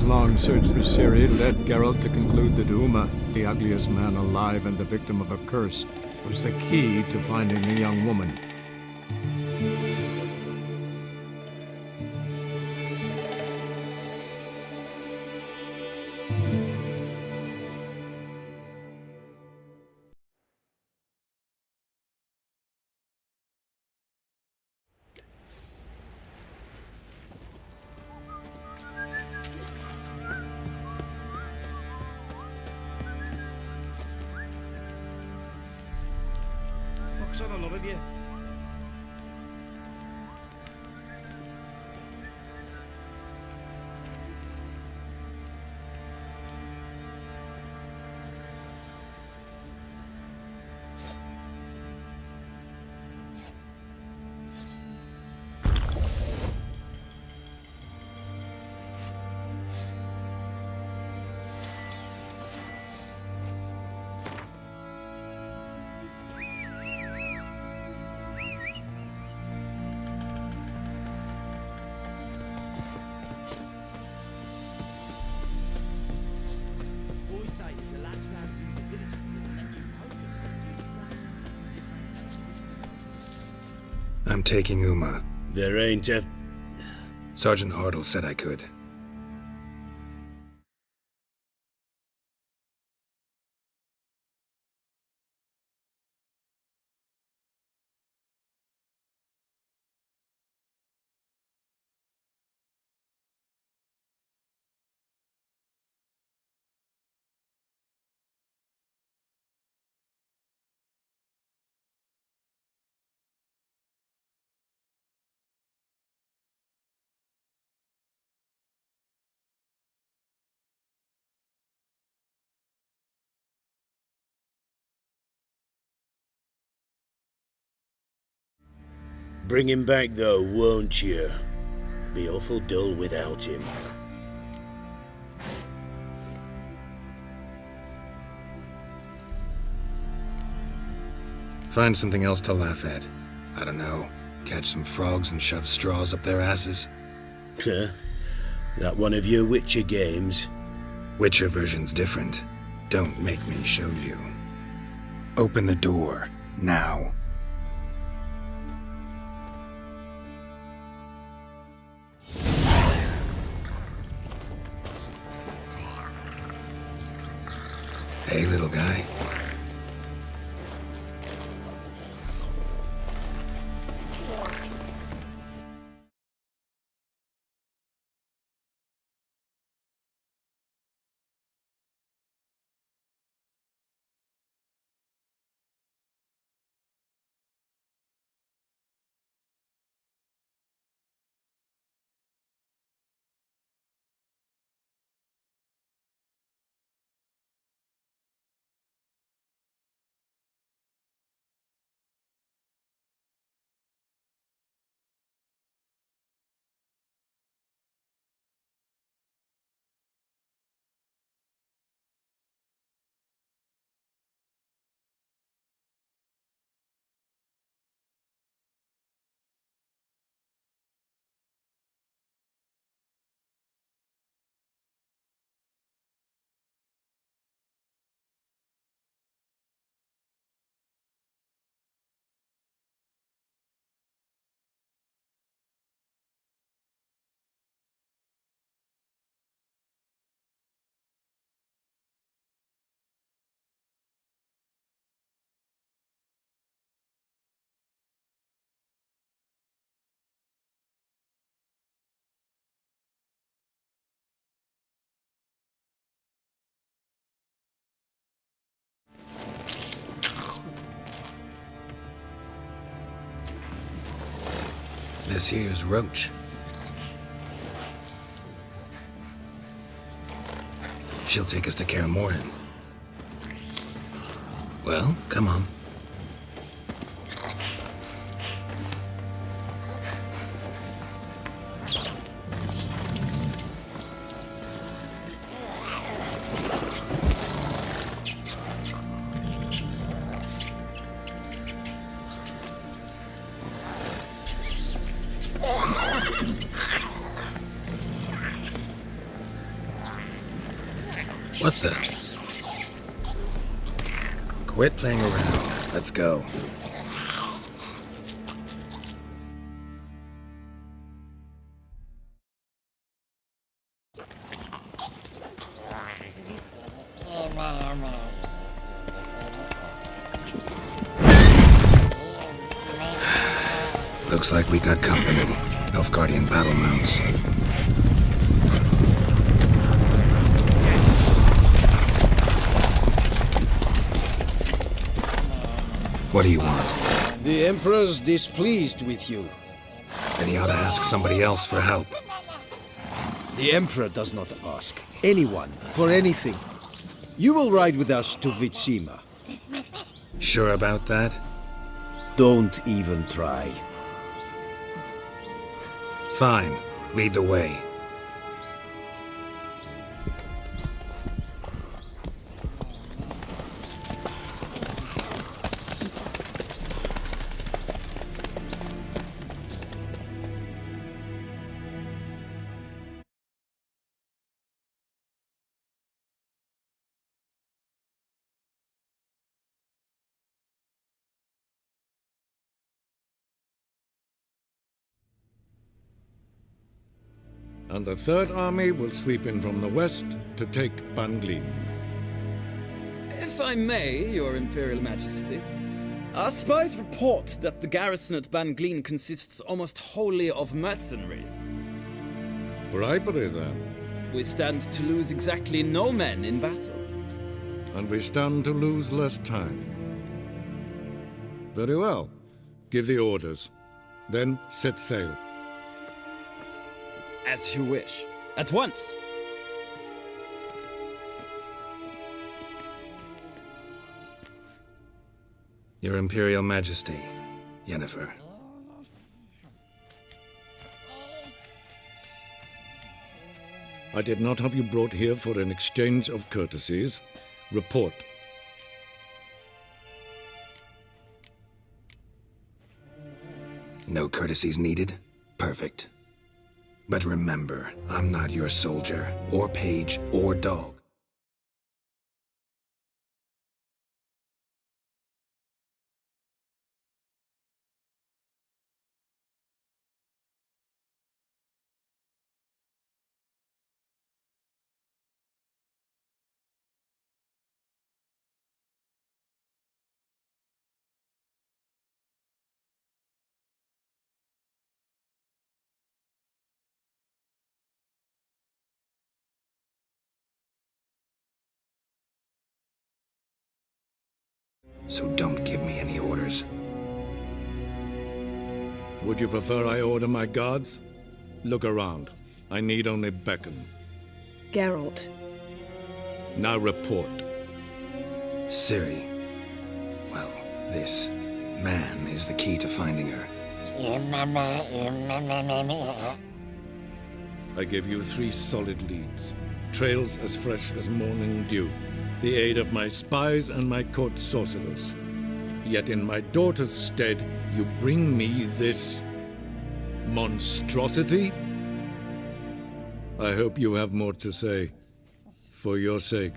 months-long search for Ciri led Geralt to conclude that Uma, the ugliest man alive and the victim of a curse, was the key to finding the young woman. For the love of you. I'm taking Uma. There ain't a... Sergeant Hartle said I could. Bring him back though, won't you? Be awful dull without him. Find something else to laugh at. I don't know. Catch some frogs and shove straws up their asses. Huh? That one of your Witcher games? Witcher version's different. Don't make me show you. Open the door, now. Hey, little guy. This here's Roach. She'll take us to Kaer Morhen. Well, come on. the... Quit playing around. Let's go. Looks like we got company. Nilfgaardian battle mounts. What do you want? The Emperor's displeased with you. Then he ought to ask somebody else for help. The Emperor does not ask anyone for anything. You will ride with us to Vitsima. Sure about that? Don't even try. Fine. Lead the way. And the Third Army will sweep in from the west to take Banglin. If I may, Your Imperial Majesty, our spies report that the garrison at Banglin consists almost wholly of mercenaries. Bribery, then. We stand to lose exactly no men in battle. And we stand to lose less time. Very well. Give the orders. Then set sail. As you wish. At once! Your Imperial Majesty, Yennefer. I did not have you brought here for an exchange of courtesies. Report. No courtesies needed? Perfect. But remember, I'm not your soldier, or page, or dog. So don't give me any orders. Would you prefer I order my guards? Look around. I need only beckon. Geralt. Now report. Ciri. Well, this man is the key to finding her. I give you 3 solid leads. Trails as fresh as morning dew. The aid of my spies and my court sorcerers. Yet in my daughter's stead, you bring me this monstrosity? I hope you have more to say. For your sake.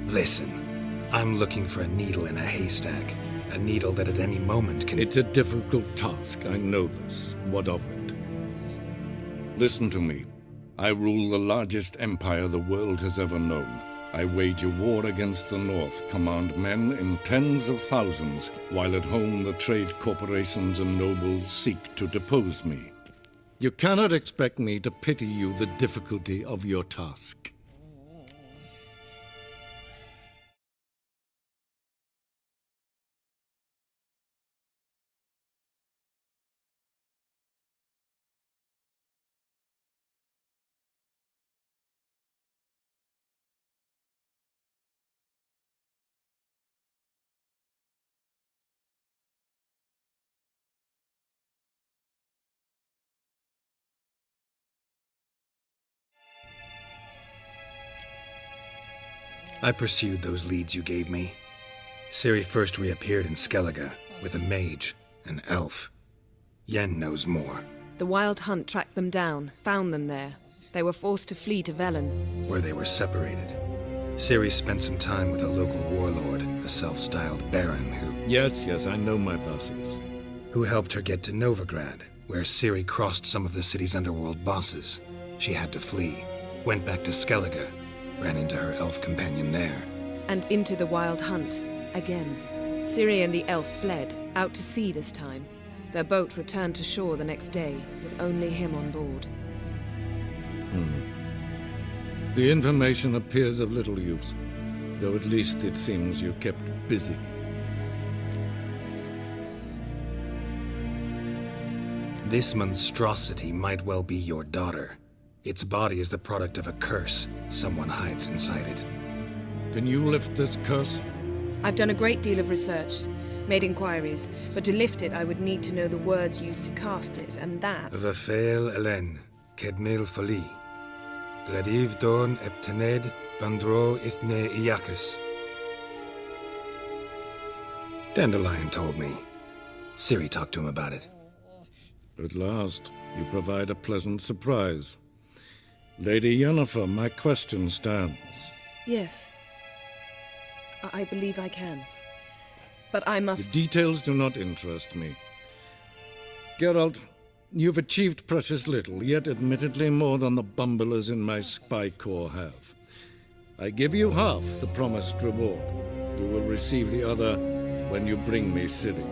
Listen, I'm looking for a needle in a haystack. A needle that at any moment can... It's a difficult task, I know this. What of it? Listen to me. I rule the largest empire the world has ever known. I wage a war against the North, command men in tens of thousands, while at home the trade corporations and nobles seek to depose me. You cannot expect me to pity you the difficulty of your task. I pursued those leads you gave me. Ciri first reappeared in Skellige with a mage, an elf. Yen knows more. The Wild Hunt tracked them down, found them there. They were forced to flee to Velen. Where they were separated. Ciri spent some time with a local warlord, a self-styled baron Yes, I know my bosses. who helped her get to Novigrad, where Ciri crossed some of the city's underworld bosses. She had to flee, went back to Skellige, ran into her elf companion there. And into the Wild Hunt, again. Ciri and the elf fled, out to sea this time. Their boat returned to shore the next day, with only him on board. The information appears of little use, though at least it seems you kept busy. This monstrosity might well be your daughter. Its body is the product of a curse someone hides inside it. Can you lift this curse? I've done a great deal of research, made inquiries, but to lift it I would need to know the words used to cast it, and that... Vafael Elen, Kedmil Fali. Gladiv Dorn Eptened Bandro Ithne Iakis. Dandelion told me. Ciri talked to him about it. At last, you provide a pleasant surprise. Lady Yennefer, my question stands. Yes. I believe I can. But I must... The details do not interest me. Geralt, you've achieved precious little, yet admittedly more than the bumblers in my spy corps have. I give you half the promised reward. You will receive the other when you bring me Ciri.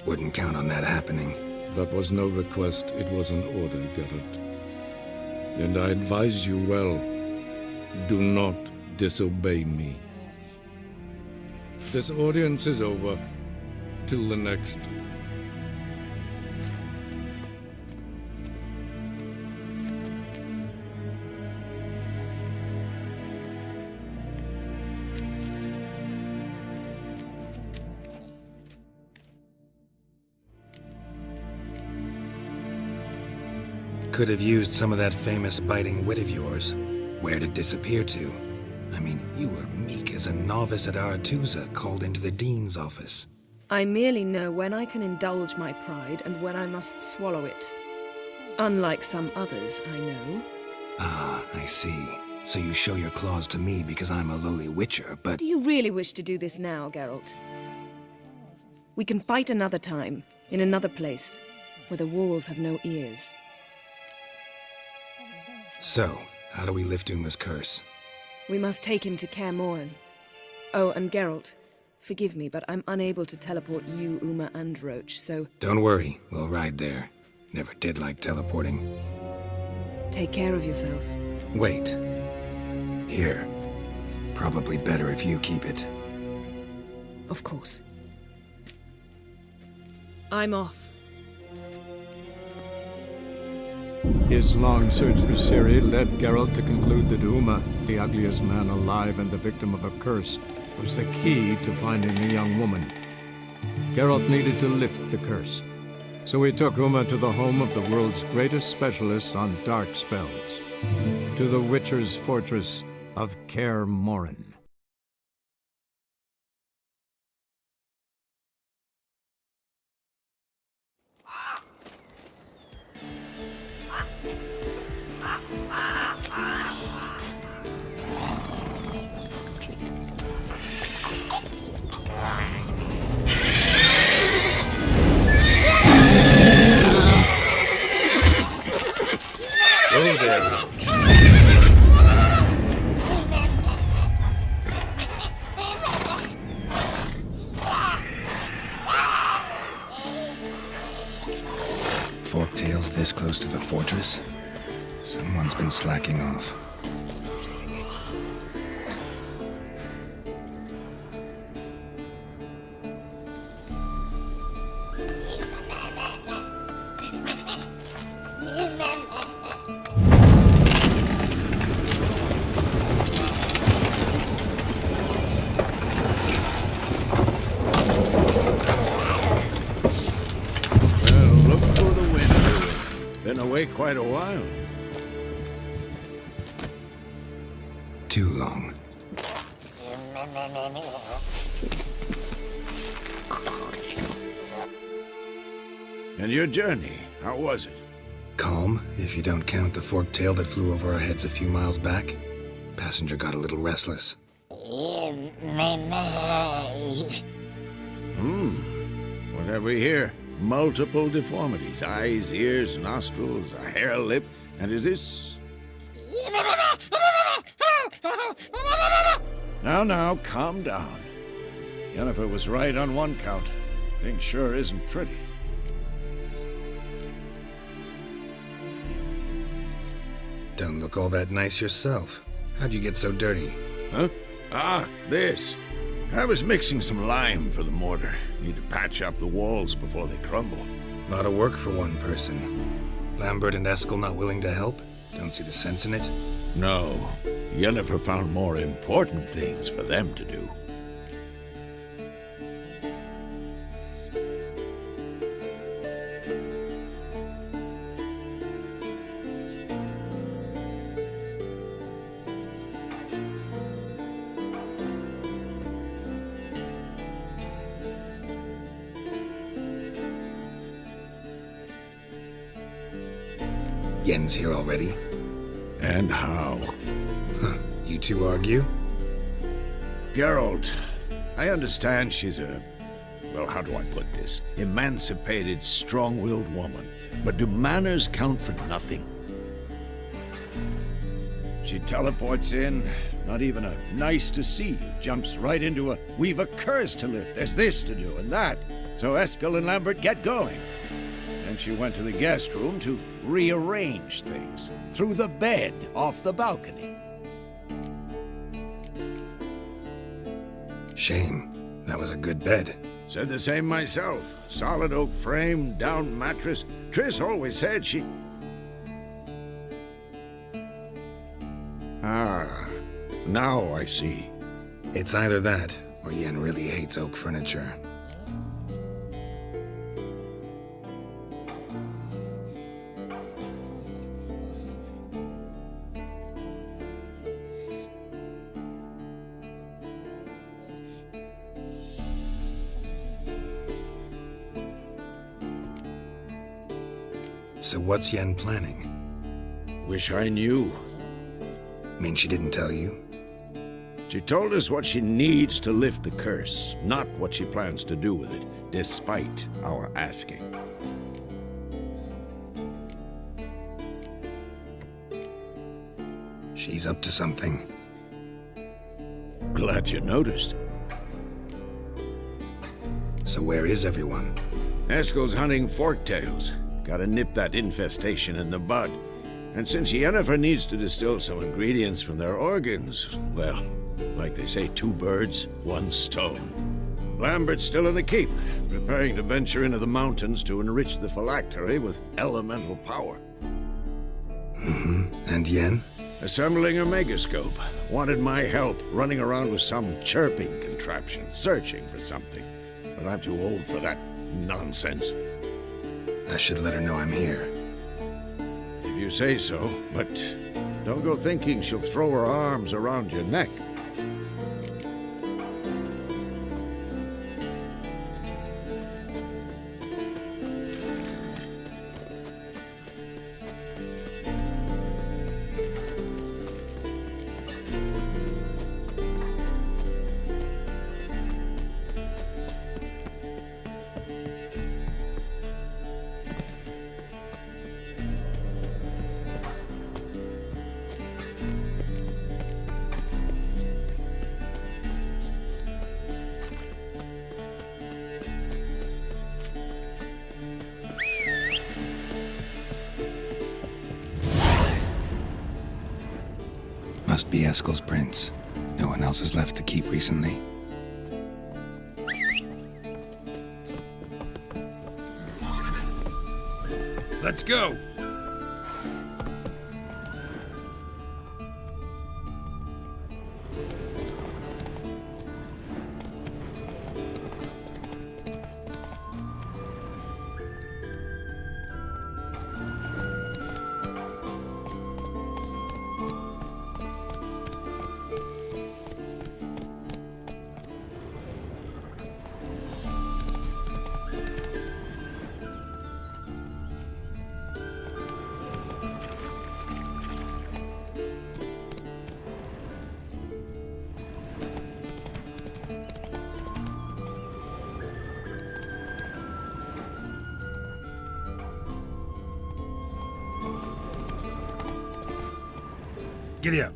Wouldn't count on that happening. That was no request, it was an order, Geralt. And I advise you well, do not disobey me. This audience is over. Till the next. Could have used some of that famous biting wit of yours. Where'd it disappear to? I mean, you were meek as a novice at Aretusa called into the Dean's office. I merely know when I can indulge my pride and when I must swallow it. Unlike some others, I know. Ah, I see. So you show your claws to me because I'm a lowly witcher, but... Do you really wish to do this now, Geralt? We can fight another time, in another place, where the walls have no ears. So, how do we lift Uma's curse? We must take him to Kaer Morhen. Oh, and Geralt, forgive me, but I'm unable to teleport you, Uma, and Roach, so... Don't worry, we'll ride there. Never did like teleporting. Take care of yourself. Wait. Here. Probably better if you keep it. Of course. I'm off. His long search for Ciri led Geralt to conclude that Uma, the ugliest man alive and the victim of a curse, was the key to finding the young woman. Geralt needed to lift the curse, so he took Uma to the home of the world's greatest specialists on dark spells, to the Witcher's fortress of Kaer Morhen. Go there, Roach. Forktails this close to the fortress? Someone's been slacking off. Been away quite a while. Too long. And your journey, how was it? Calm, if you don't count the forked tail that flew over our heads a few miles back. Passenger got a little restless. What have we here? Multiple deformities. Eyes, ears, nostrils, a hair lip. And is this... Now, calm down. Yennefer was right on one count. Thing sure isn't pretty. Don't look all that nice yourself. How'd you get so dirty? Huh? Ah, this. I was mixing some lime for the mortar. Need to patch up the walls before they crumble. Lot of work for one person. Lambert and Eskel not willing to help? Don't see the sense in it? No. Yennefer found more important things for them to do. Yen's here already? And how? You two argue? Geralt, I understand she's a... well, how do I put this? Emancipated, strong-willed woman. But do manners count for nothing? She teleports in, not even a nice to see you, jumps right into a we've a curse to lift, there's this to do and that. So Eskel and Lambert get going. And she went to the guest room to rearrange things. Through the bed, off the balcony. Shame. That was a good bed. Said the same myself. Solid oak frame, down mattress. Triss always said she... Ah, now I see. It's either that, or Yen really hates oak furniture. So what's Yen planning? Wish I knew. Mean she didn't tell you? She told us what she needs to lift the curse, not what she plans to do with it, despite our asking. She's up to something. Glad you noticed. So where is everyone? Eskel's hunting forktails. Gotta nip that infestation in the bud. And since Yennefer needs to distill some ingredients from their organs, well, like they say, 2 birds, 1 stone. Lambert's still in the keep, preparing to venture into the mountains to enrich the phylactery with elemental power. And Yen? Assembling a megascope. Wanted my help running around with some chirping contraption, searching for something. But I'm too old for that nonsense. I should let her know I'm here. If you say so, but don't go thinking she'll throw her arms around your neck. Must be Eskel's prince. No one else has left the keep recently. Let's go! Giddy up.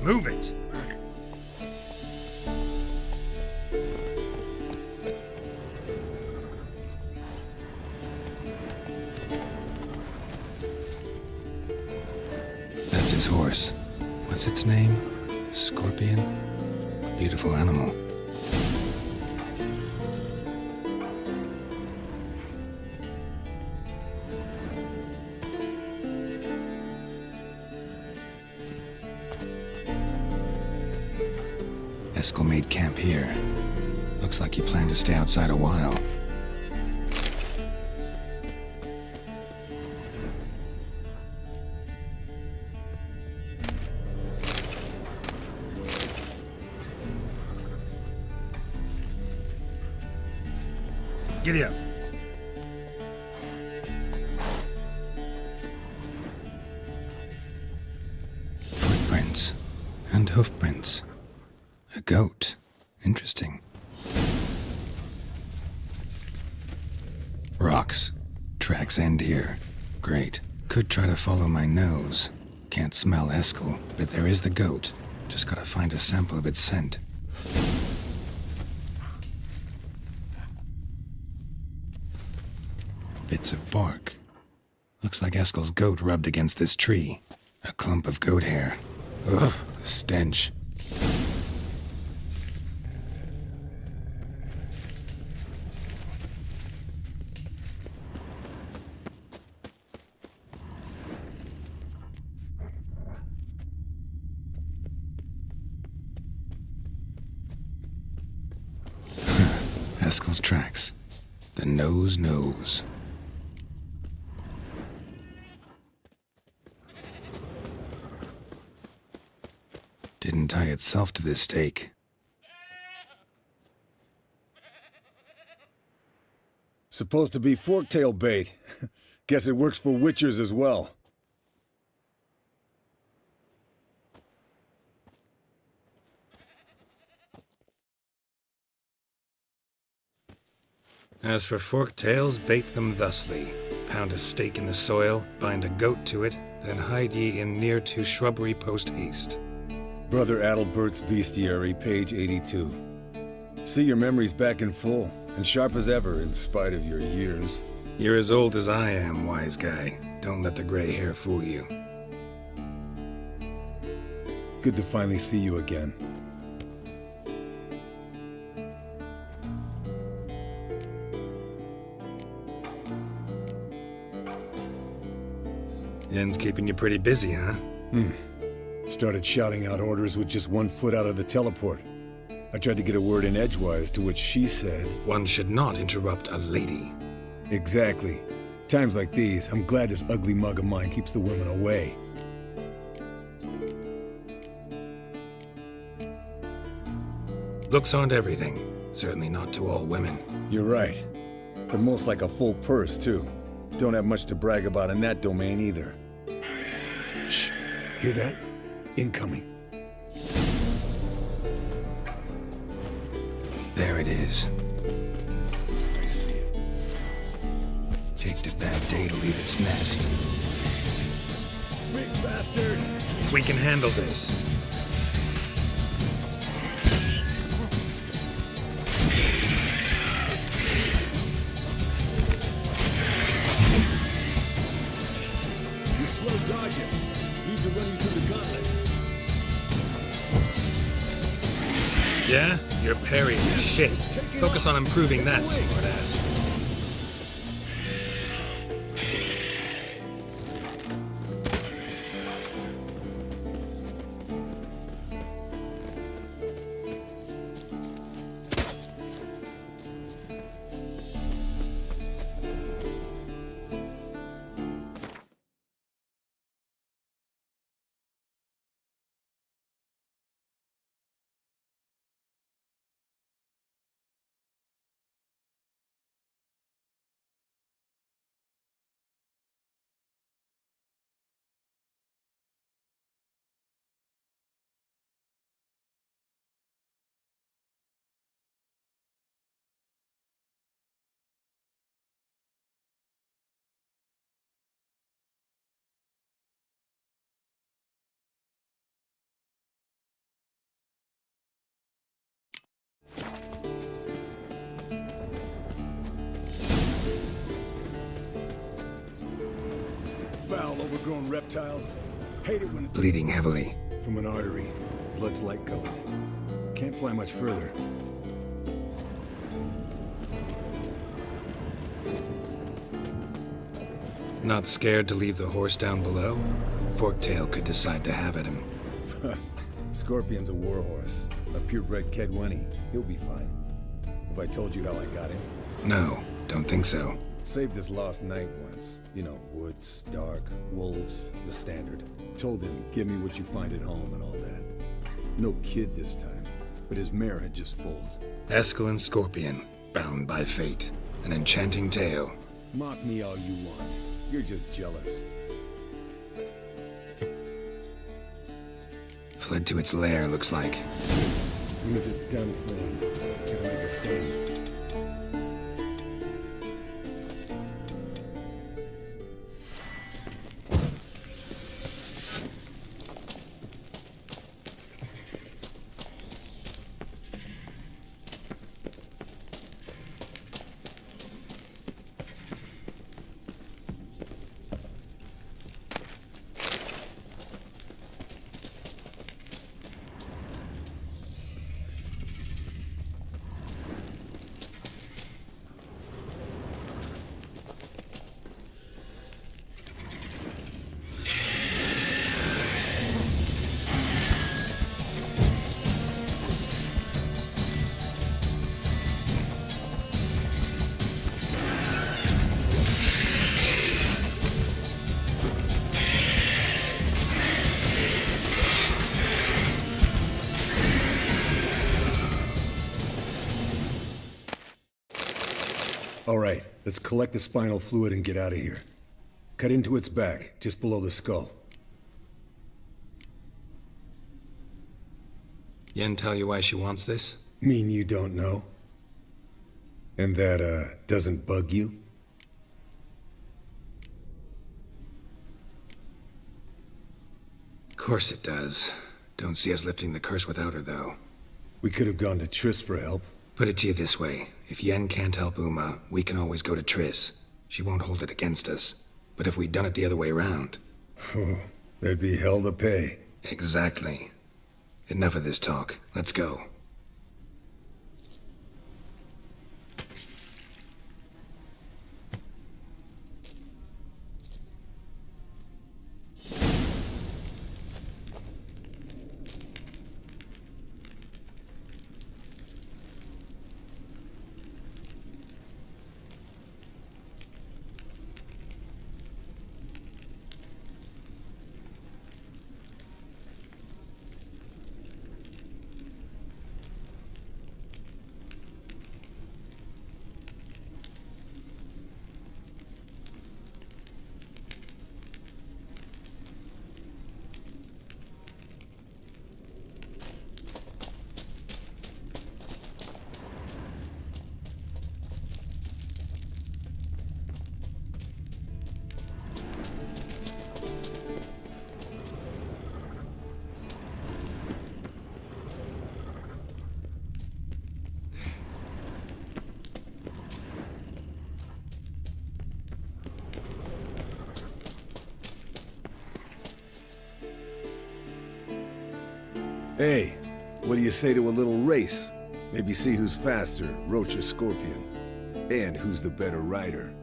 Move it! That's his horse. What's its name? Scorpion? Beautiful animal. Eskel made camp here. Looks like he planned to stay outside a while. Giddy up. Footprints and hoofprints. A goat. Interesting. Rocks. Tracks end here. Great. Could try to follow my nose. Can't smell Eskel, but there is the goat. Just gotta find a sample of its scent. Bits of bark. Looks like Eskel's goat rubbed against this tree. A clump of goat hair. Ugh, the stench. Eskel's tracks. The nose knows. Didn't tie itself to this stake. Supposed to be forktail bait. Guess it works for witchers as well. As for forktails, bait them thusly. Pound a stake in the soil, bind a goat to it, then hide ye in near to shrubbery post haste. Brother Adalbert's Bestiary, page 82. See your memories back in full, and sharp as ever in spite of your years. You're as old as I am, wise guy. Don't let the gray hair fool you. Good to finally see you again. Yen's keeping you pretty busy, huh? Started shouting out orders with just 1 foot out of the teleport. I tried to get a word in edgewise, to which she said, One should not interrupt a lady. exactly. Times like these, I'm glad this ugly mug of mine keeps the women away. Looks aren't everything. Certainly not to all women. You're right. But most like a full purse, too. Don't have much to brag about in that domain, either. Shh. Hear that? Incoming. There it is. I see it. Picked a bad day to leave its nest. Big bastard! We can handle this. You're slow dodging. Need to run you through the gauntlet. Yeah? Your parry's a shake. Focus on improving that, smartass. overgrown reptiles. Hate it when Bleeding heavily. from an artery. Blood's light colored. Can't fly much further. Not scared to leave the horse down below? Forktail could decide to have at him. Scorpion's a warhorse. A purebred Kedwenny. He'll be fine. Have I told you how I got him? No, don't think so. Saved his lost knight once. You know, woods, dark, wolves, the standard. Told him, give me what you find at home and all that. No kid this time, but his mare had just foaled. Eskel Scorpion, bound by fate. An enchanting tale. Mock me all you want. You're just jealous. Fled to its lair, looks like. Means it's done fleeing. Gotta make a stand. All right, let's collect the spinal fluid and get out of here. Cut into its back, just below the skull. Yen tell you why she wants this? Mean you don't know? And that, doesn't bug you? Course it does. Don't see us lifting the curse without her, though. We could have gone to Triss for help. Put it to you this way. If Yen can't help Uma, we can always go to Triss. She won't hold it against us. But if we'd done it the other way around... Oh, there'd be hell to pay. Exactly. Enough of this talk. Let's go. Hey, what do you say to a little race? Maybe see who's faster, Roach or Scorpion. And who's the better rider.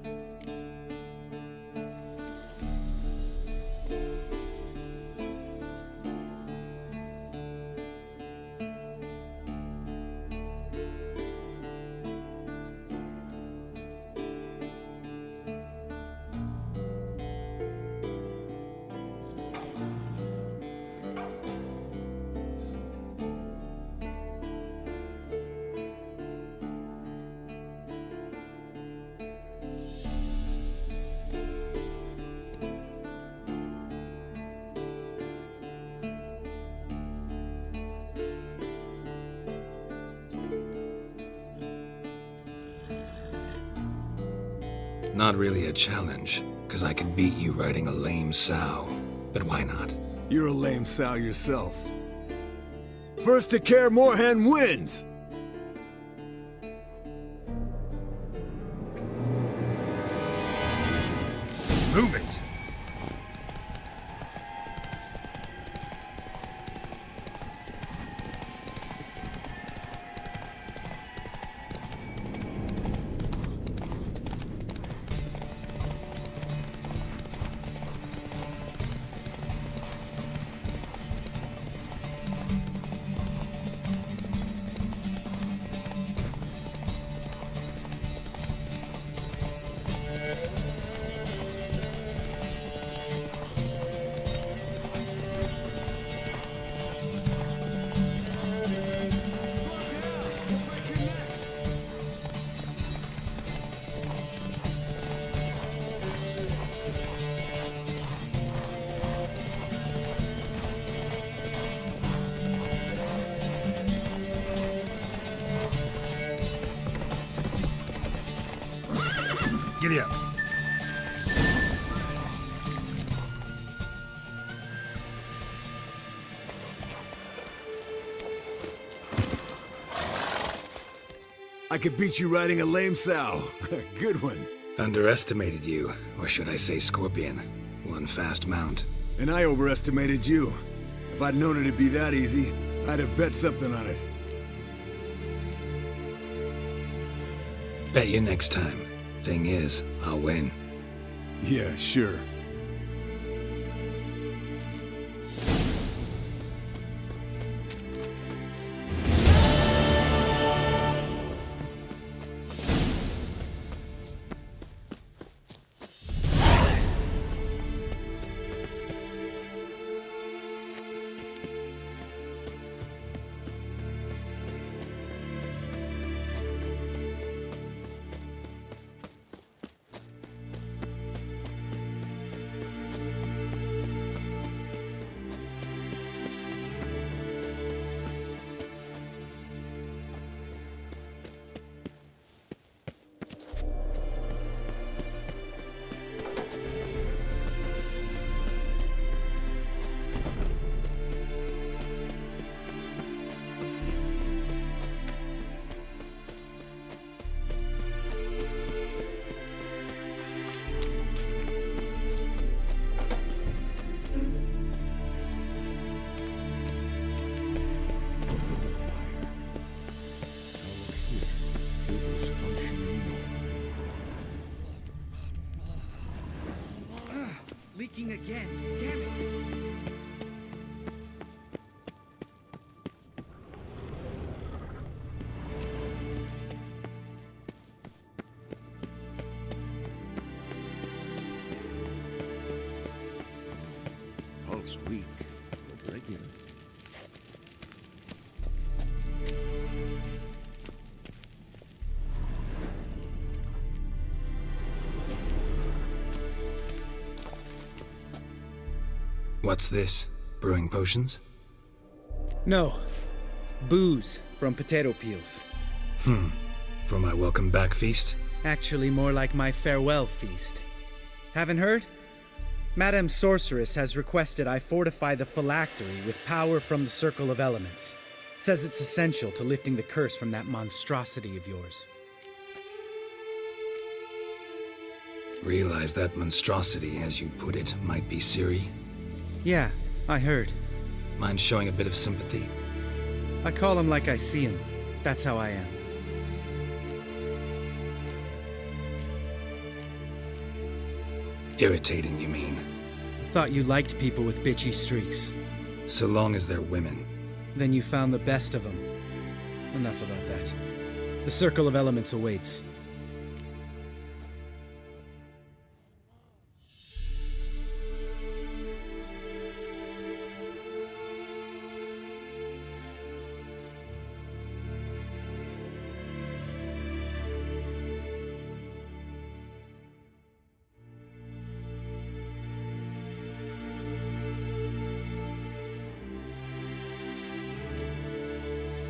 Not really a challenge, because I could beat you riding a lame sow. But why not? You're a lame sow yourself. First to Kaer Morhen wins! Move it! Giddy up. I could beat you riding a lame sow. Good one. Underestimated you, or should I say Scorpion. One fast mount. And I overestimated you. If I'd known it'd be that easy, I'd have bet something on it. Bet you next time. Thing is, I'll win. Yeah, sure. Leaking again. Damn it. Pulse weak, but regular. What's this? Brewing potions? No. Booze from potato peels. For my welcome back feast? Actually, more like my farewell feast. Haven't heard? Madame Sorceress has requested I fortify the phylactery with power from the Circle of Elements. Says it's essential to lifting the curse from that monstrosity of yours. Realize that monstrosity, as you put it, might be Ciri? Yeah, I heard. Mind showing a bit of sympathy? I call him like I see him. That's how I am. Irritating, you mean? Thought you liked people with bitchy streaks. So long as they're women. Then you found the best of them. Enough about that. The Circle of Elements awaits.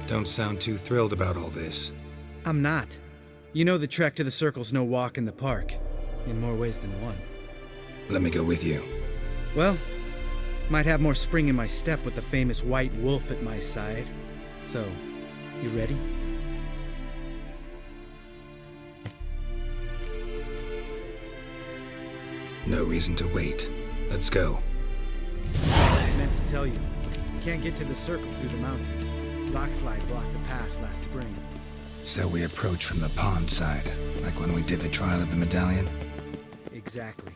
Don't sound too thrilled about all this. I'm not. You know the trek to the Circle's no walk in the park. In more ways than one. Let me go with you. Well, might have more spring in my step with the famous white wolf at my side. So, you ready? No reason to wait. Let's go. I meant to tell you. Can't get to the Circle through the mountains. Rockslide blocked the pass last spring. So we approach from the pond side, like when we did the trial of the medallion? Exactly.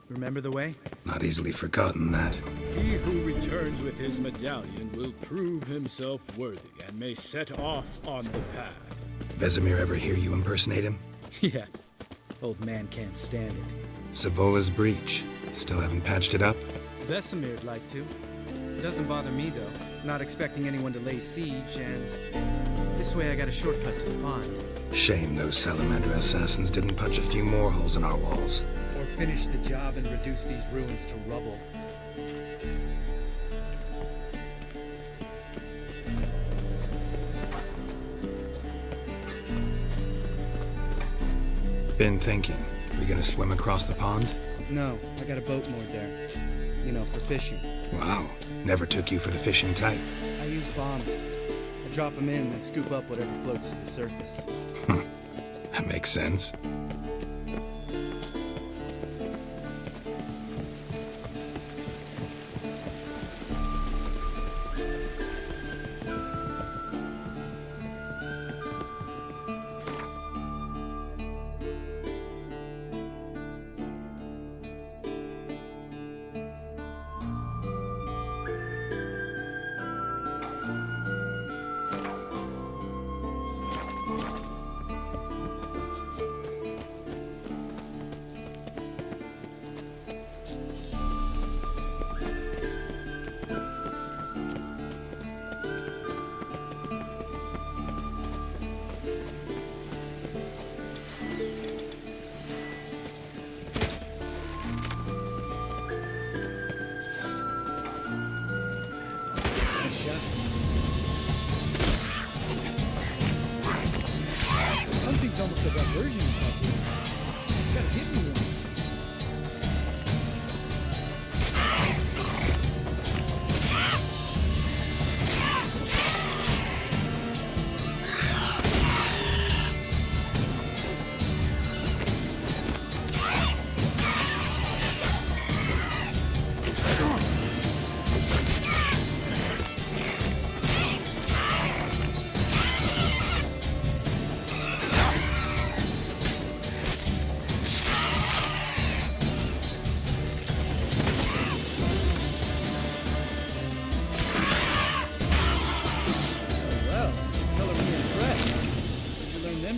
Remember the way? Not easily forgotten, that. He who returns with his medallion will prove himself worthy and may set off on the path. Vesemir ever hear you impersonate him? Yeah. Old man can't stand it. Savola's breach. Still haven't patched it up? Vesemir'd like to. Doesn't bother me, though. Not expecting anyone to lay siege, and this way I got a shortcut to the pond. Shame those Salamander assassins didn't punch a few more holes in our walls. Or finish the job and reduce these ruins to rubble. Been thinking. We gonna swim across the pond? No, I got a boat moored there. You know, for fishing. Wow. Never took you for the fishing type. I use bombs. I drop them in, then scoop up whatever floats to the surface. That makes sense. Hunting's almost a diversion hobby. You gotta give me one.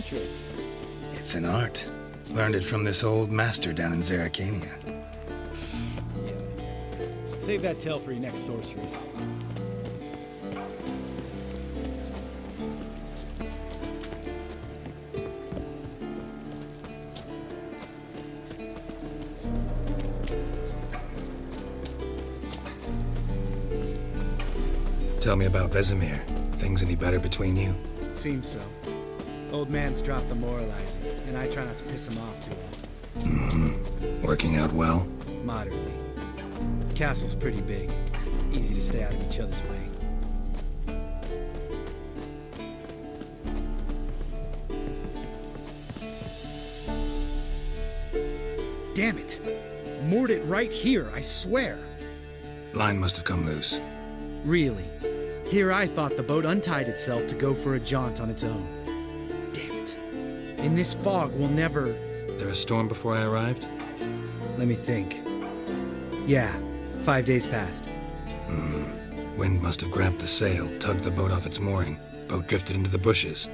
Tricks. It's an art. Learned it from this old master down in Zerrikania. Save that tale for your next sorceries. Tell me about Vesemir. Things any better between you? Seems so. Old man's dropped the moralizing, and I try not to piss him off too often. Working out well? Moderately. Castle's pretty big. Easy to stay out of each other's way. Damn it! Moored it right here, I swear! Line must have come loose. Really? Here I thought the boat untied itself to go for a jaunt on its own. Damn it. In this fog, we'll never... There a storm before I arrived? Let me think. Yeah, 5 days passed. Wind must have grabbed the sail, tugged the boat off its mooring. Boat drifted into the bushes.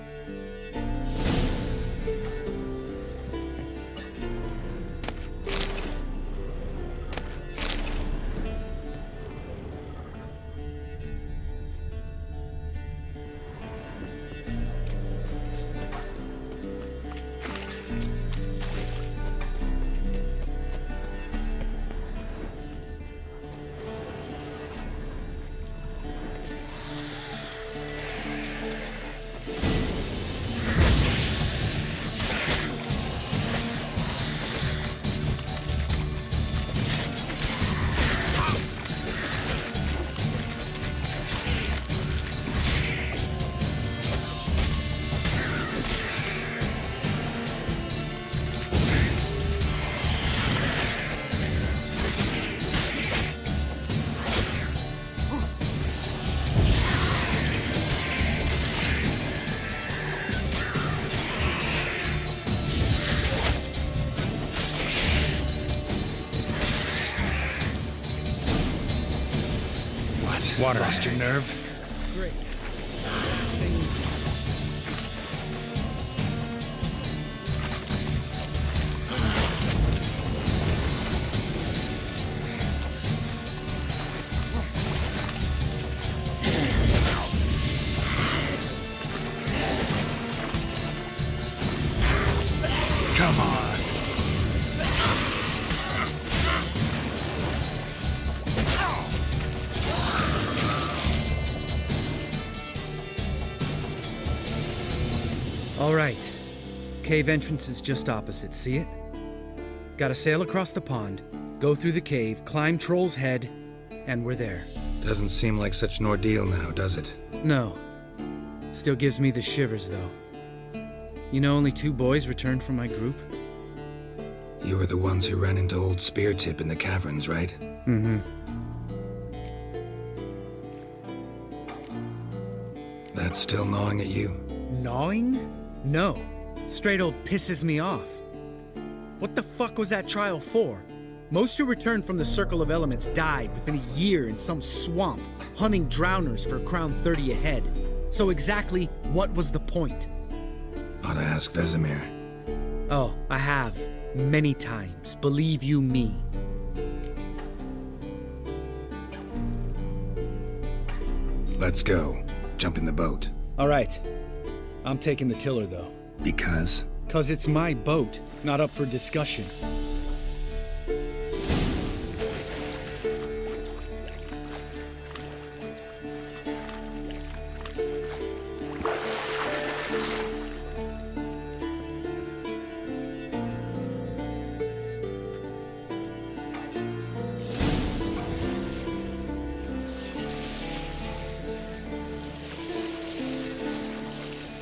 Water lost your nerve? Great. Last thing... Come on. All right. Cave entrance is just opposite. See it? Gotta sail across the pond, go through the cave, climb Troll's Head, and we're there. Doesn't seem like such an ordeal now, does it? No. Still gives me the shivers, though. You know only 2 boys returned from my group? You were the ones who ran into old Speartip in the caverns, right? Mm-hmm. That's still gnawing at you? Gnawing? No. Straight old pisses me off. What the fuck was that trial for? Most who returned from the Circle of Elements died within a year in some swamp, hunting drowners for a crown 30 a head. So exactly what was the point? Ought to ask Vesemir. Oh, I have. Many times. Believe you me. Let's go. Jump in the boat. All right. I'm taking the tiller, though. Because? 'Cause it's my boat, not up for discussion.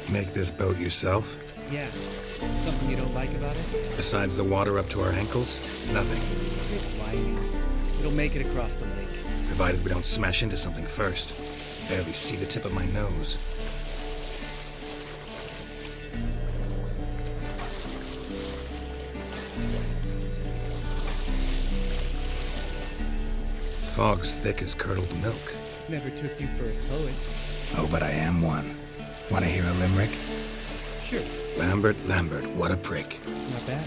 Make this boat yourself? Yeah. Something you don't like about it? Besides the water up to our ankles? Nothing. Quit whining. It'll make it across the lake. Provided we don't smash into something first. Barely see the tip of my nose. Fog's thick as curdled milk. Never took you for a poet. Oh, but I am one. Want to hear a limerick? Sure. Lambert, Lambert, what a prick. Not bad.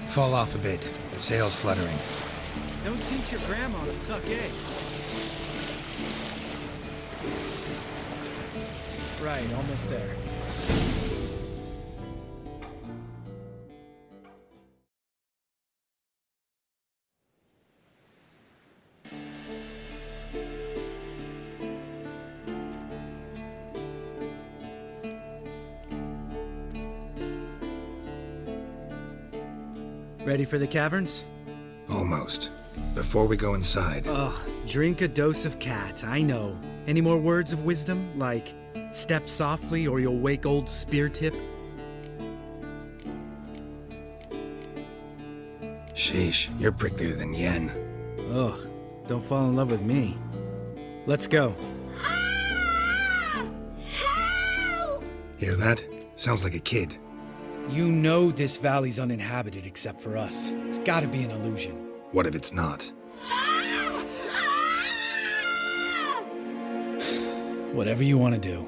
Fall off a bit. Sails fluttering. Don't teach your grandma to suck eggs. Right, almost there. Ready for the caverns? Almost. Before we go inside, Ugh, drink a dose of cat, I know. Any more words of wisdom, like step softly or you'll wake old Speartip? sheesh, you're pricklier than Yen. Ugh, don't fall in love with me. Let's go. Hear that? Sounds like a kid. You know this valley's uninhabited except for us. It's gotta be an illusion. What if it's not? Whatever you want to do.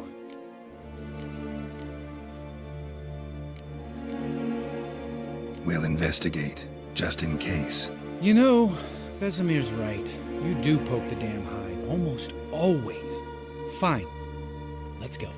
We'll investigate, just in case. You know, Vesemir's right. You do poke the damn hive, almost always. Fine. Let's go.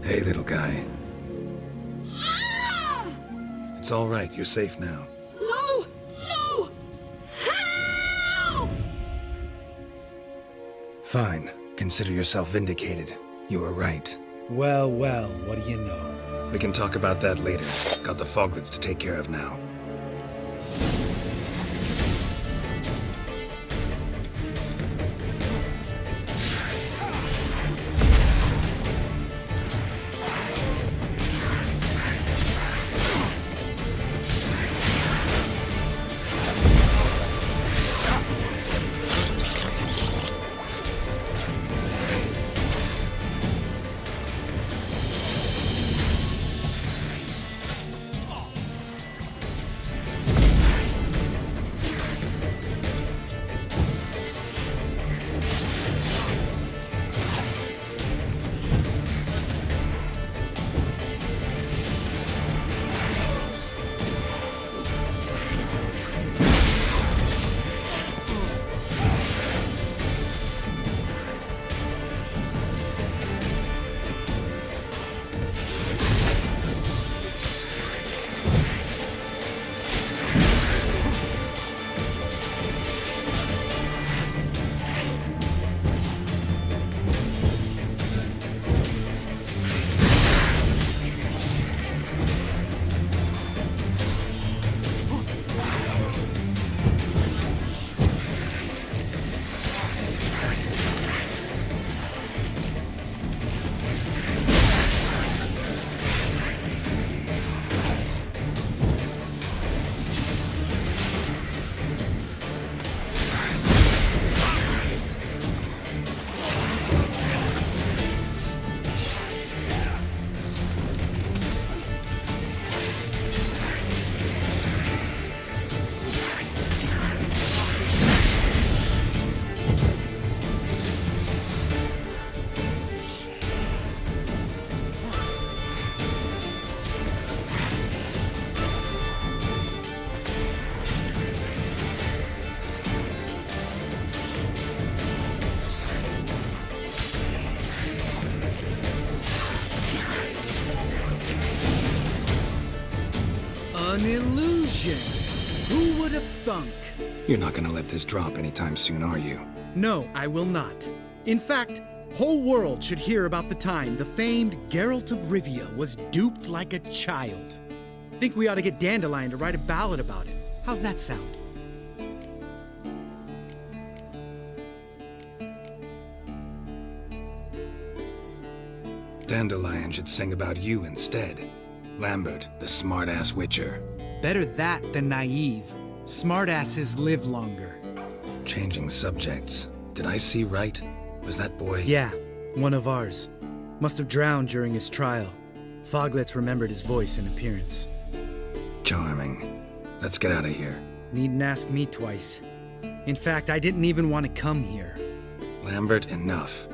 Hey, little guy. It's all right. You're safe now. No! No! Help! Fine. Consider yourself vindicated. You were right. Well, well, what do you know? We can talk about that later. Got the foglets to take care of now. An illusion! Who would have thunk? You're not gonna let this drop anytime soon, are you? No, I will not. In fact, whole world should hear about the time the famed Geralt of Rivia was duped like a child. Think we ought to get Dandelion to write a ballad about it. How's that sound? Dandelion should sing about you instead. Lambert, the smart-ass witcher. Better that than naive. Smartasses live longer. Changing subjects. Did I see right? Was that boy... Yeah, one of ours. Must have drowned during his trial. Foglets remembered his voice and appearance. Charming. Let's get out of here. Needn't ask me twice. In fact, I didn't even want to come here. Lambert, enough.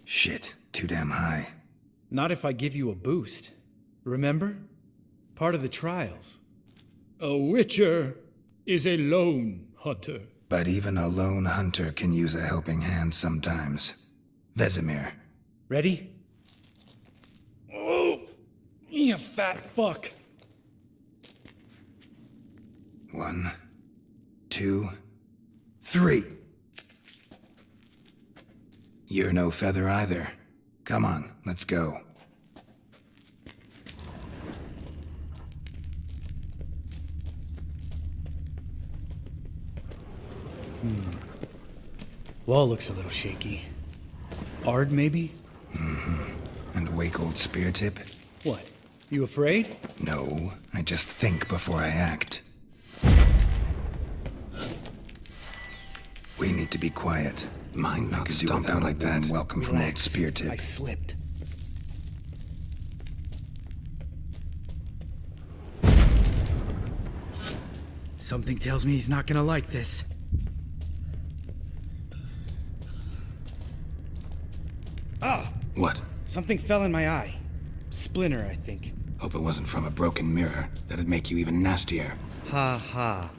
Shit, too damn high. Not if I give you a boost. Remember? Part of the trials. A witcher is a lone hunter. But even a lone hunter can use a helping hand sometimes. Vesemir. Ready? Oh, you fat fuck. 1, 2, 3. You're no feather either. Come on, let's go. Wall looks a little shaky. Ard, maybe? And wake old spear tip? What? You afraid? No, I just think before I act. We need to be quiet. Mind not stomp out like that. Welcome from old spear tip. I slipped. Something tells me he's not gonna like this. Ah! What? Something fell in my eye. Splinter, I think. Hope it wasn't from a broken mirror. That'd make you even nastier. Ha ha.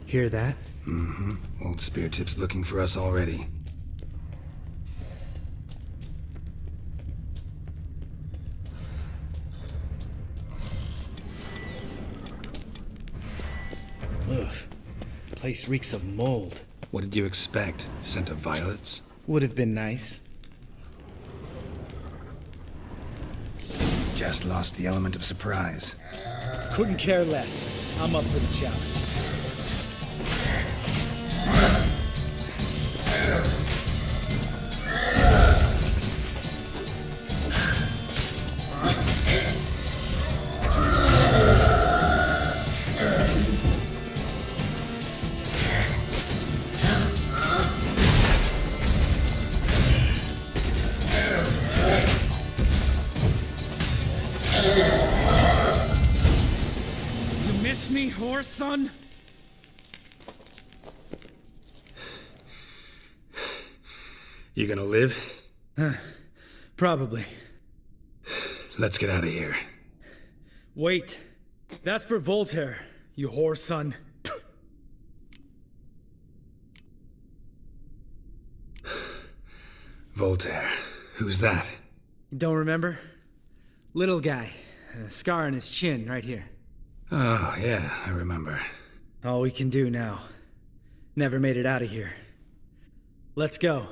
Hear that? Old spear tip's looking for us already. Ugh. Place reeks of mold. What did you expect? Scent of violets? Would have been nice. Just lost the element of surprise. Couldn't care less. I'm up for the challenge. You miss me, horse son? You gonna live? Probably. Let's get out of here. Wait. That's for Voltaire, you whore son. Voltaire. Who's that? Don't remember? Little guy. A scar on his chin, right here. Oh, yeah, I remember. All we can do now. Never made it out of here. Let's go.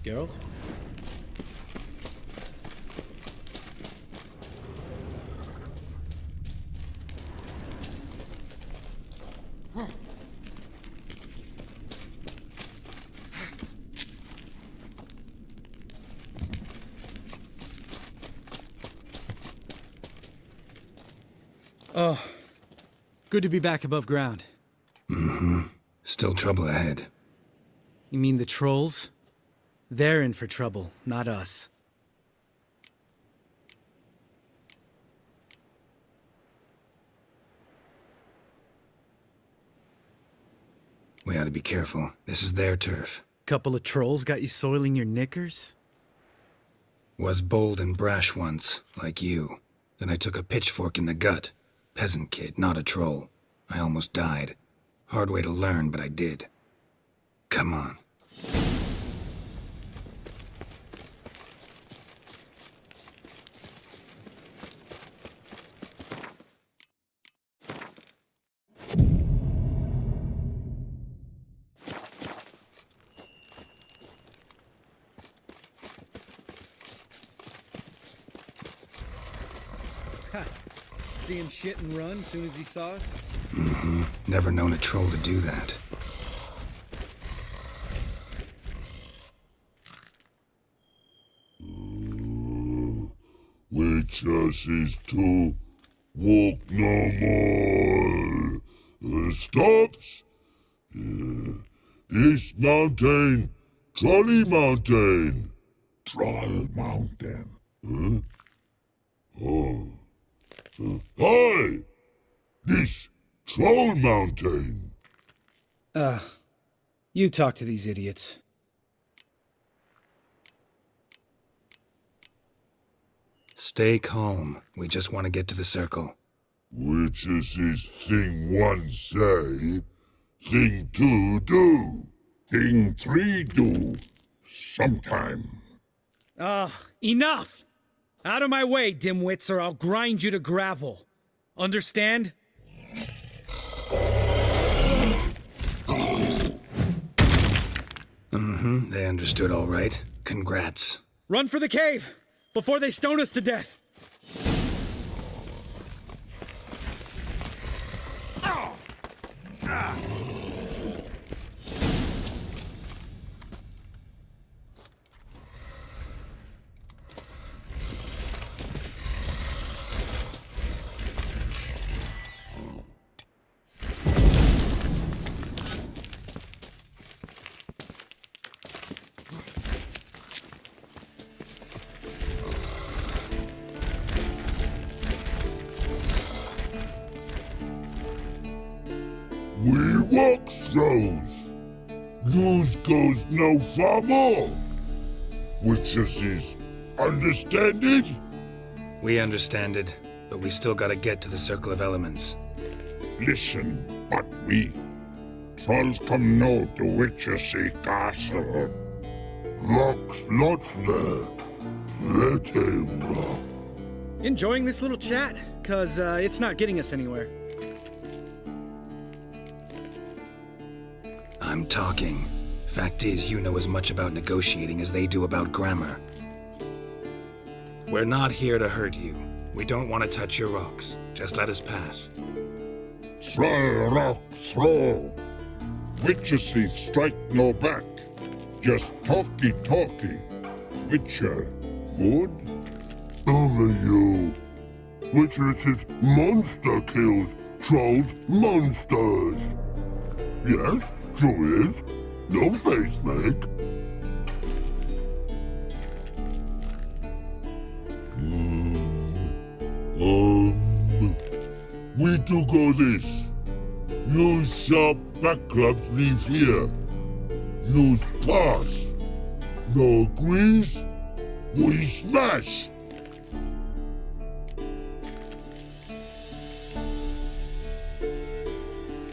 Geralt? Oh, good to be back above ground. Still trouble ahead. You mean the trolls? They're in for trouble, not us. We ought to be careful. This is their turf. Couple of trolls got you soiling your knickers? Was bold and brash once, like you. Then I took a pitchfork in the gut. Peasant kid, not a troll. I almost died. Hard way to learn, but I did. Come on. See him shit and run as soon as he saw us? Never known a troll to do that. Witches is to walk no more. Stops. East Mountain, Trolley Mountain. Troll Mountain. Huh? Oh. Hi! This Troll Mountain. You talk to these idiots. Stay calm. We just want to get to the circle. Which is this thing one say, thing two do, thing three do, sometime. Enough! Out of my way, dimwits, or I'll grind you to gravel. Understand? They understood all right. Congrats. Run for the cave! Before they stone us to death! We walks those. Yous goes no far more. Which is understand it? We understand it, but we still gotta get to the Circle of Elements. Listen, but we trolls come now to Witchersea Castle. Rocks lots there. Pretty rock. Enjoying this little chat? Cause it's not getting us anywhere. I'm talking. Fact is, you know as much about negotiating as they do about grammar. We're not here to hurt you. We don't want to touch your rocks. Just let us pass. Troll rock throw. Witchersea strike no back. Just talky. Witcher, good? Only you. Witcher is monster kills. Trolls monsters. Yes, true is. No face make. We do go this. Use sharp backups leave here. Use pass. No agrees? We smash.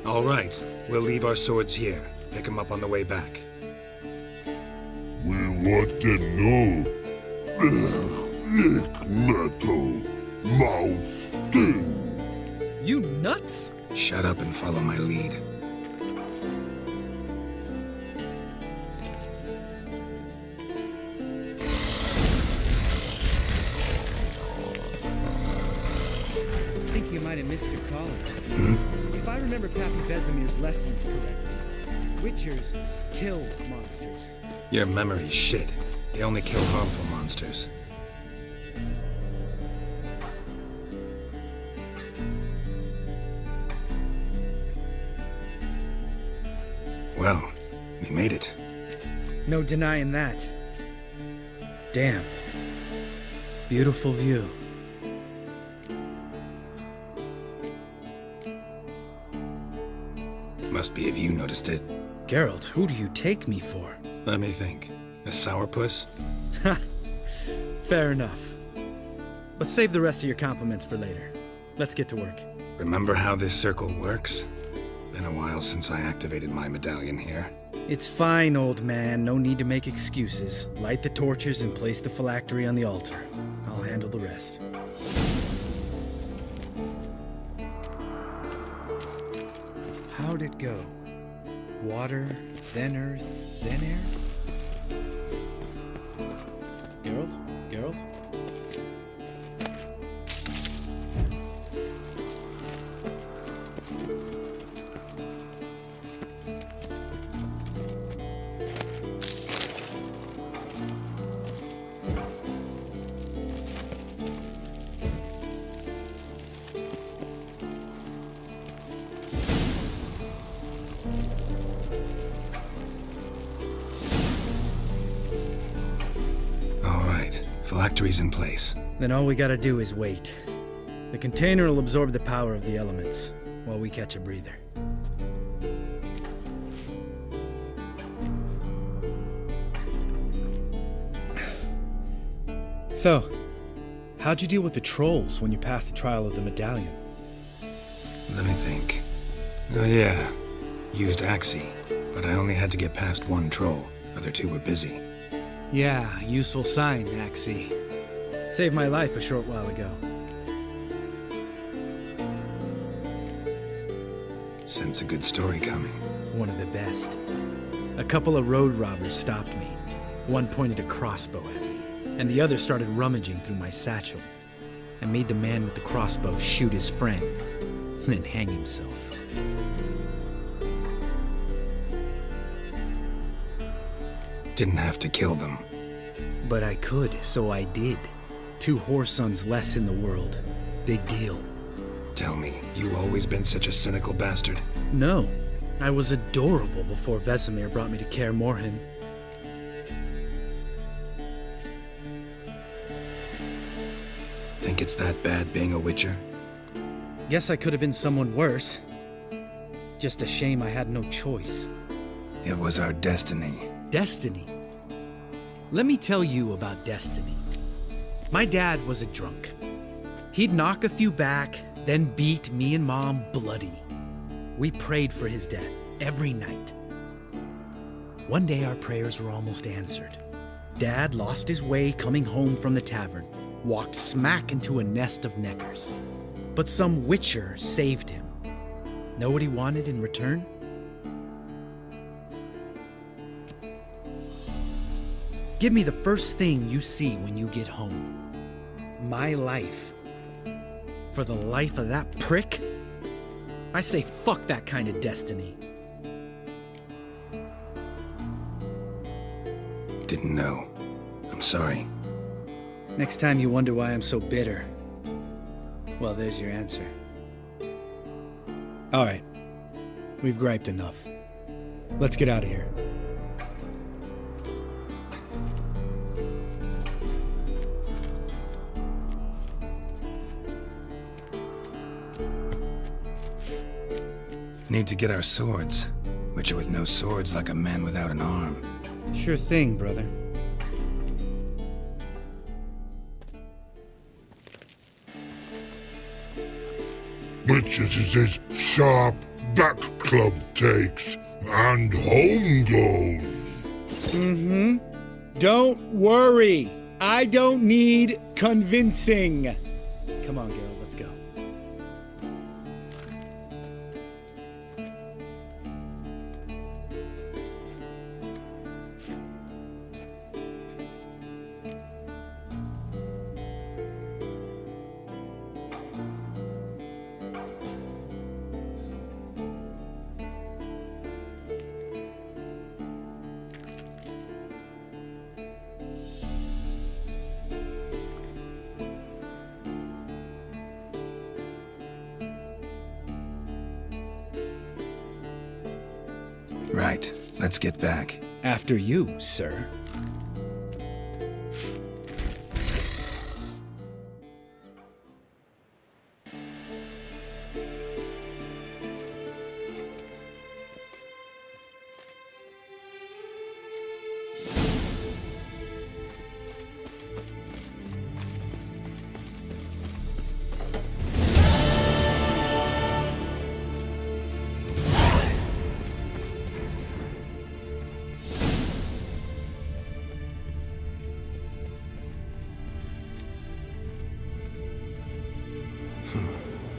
All right, we'll leave our swords here. Pick them up on the way back. We want to know. Lick metal. Mouth stings. You nuts? Shut up and follow my lead. I think you might have missed your calling. If I remember Pappy Vesemir's lessons correctly, Witchers kill monsters. Your memory's shit. They only kill harmful monsters. Well, we made it. No denying that. Damn. Beautiful view. Must be if you noticed it. Geralt, who do you take me for? Let me think. A sourpuss? Fair enough. But save the rest of your compliments for later. Let's get to work. Remember how this circle works? Been a while since I activated my medallion here. It's fine, old man. No need to make excuses. Light the torches and place the phylactery on the altar. I'll handle the rest. How'd it go? Water, then earth, then air? Geralt? Geralt? Phylactery's in place. Then all we gotta do is wait. The container will absorb the power of the elements, while we catch a breather. So, how'd you deal with the trolls when you passed the trial of the medallion? Let me think. Oh yeah, used Axie, but I only had to get past one troll. Other two were busy. Yeah, useful sign, Axie. Saved my life a short while ago. Sense a good story coming. One of the best. A couple of road robbers stopped me. One pointed a crossbow at me, and the other started rummaging through my satchel. I made the man with the crossbow shoot his friend, then hang himself. Didn't have to kill them. But I could, so I did. 2 whoresons less in the world. Big deal. Tell me, you always been such a cynical bastard? No. I was adorable before Vesemir brought me to Kaer Morhen. Think it's that bad being a Witcher? Guess I could have been someone worse. Just a shame I had no choice. It was our destiny. Destiny? Let me tell you about destiny. My dad was a drunk. He'd knock a few back, then beat me and Mom bloody. We prayed for his death every night. One day our prayers were almost answered. Dad lost his way coming home from the tavern, walked smack into a nest of neckers. But some witcher saved him. Know what he wanted in return? Give me the first thing you see when you get home. My life. For the life of that prick? I say fuck that kind of destiny. Didn't know. I'm sorry. Next time you wonder why I'm so bitter, well, there's your answer. All right. We've griped enough. Let's get out of here. Need to get our swords. Witcher with no swords like a man without an arm. Sure thing, brother. Witches is his sharp back club takes, and home goes. Mm-hmm. Don't worry. I don't need convincing. Come on, Geralt, let's go. Right. Let's get back. After you, sir.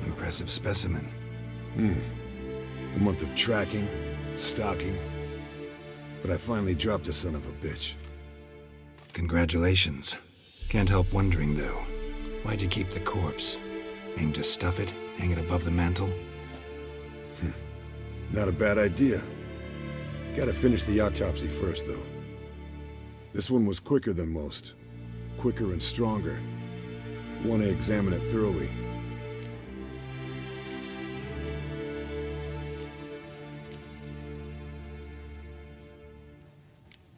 Impressive specimen. A month of tracking, stalking. But I finally dropped the son of a bitch. Congratulations. Can't help wondering, though. Why'd you keep the corpse? Aim to stuff it? Hang it above the mantel? Not a bad idea. Gotta finish the autopsy first, though. This one was quicker than most. Quicker and stronger. Want to examine it thoroughly.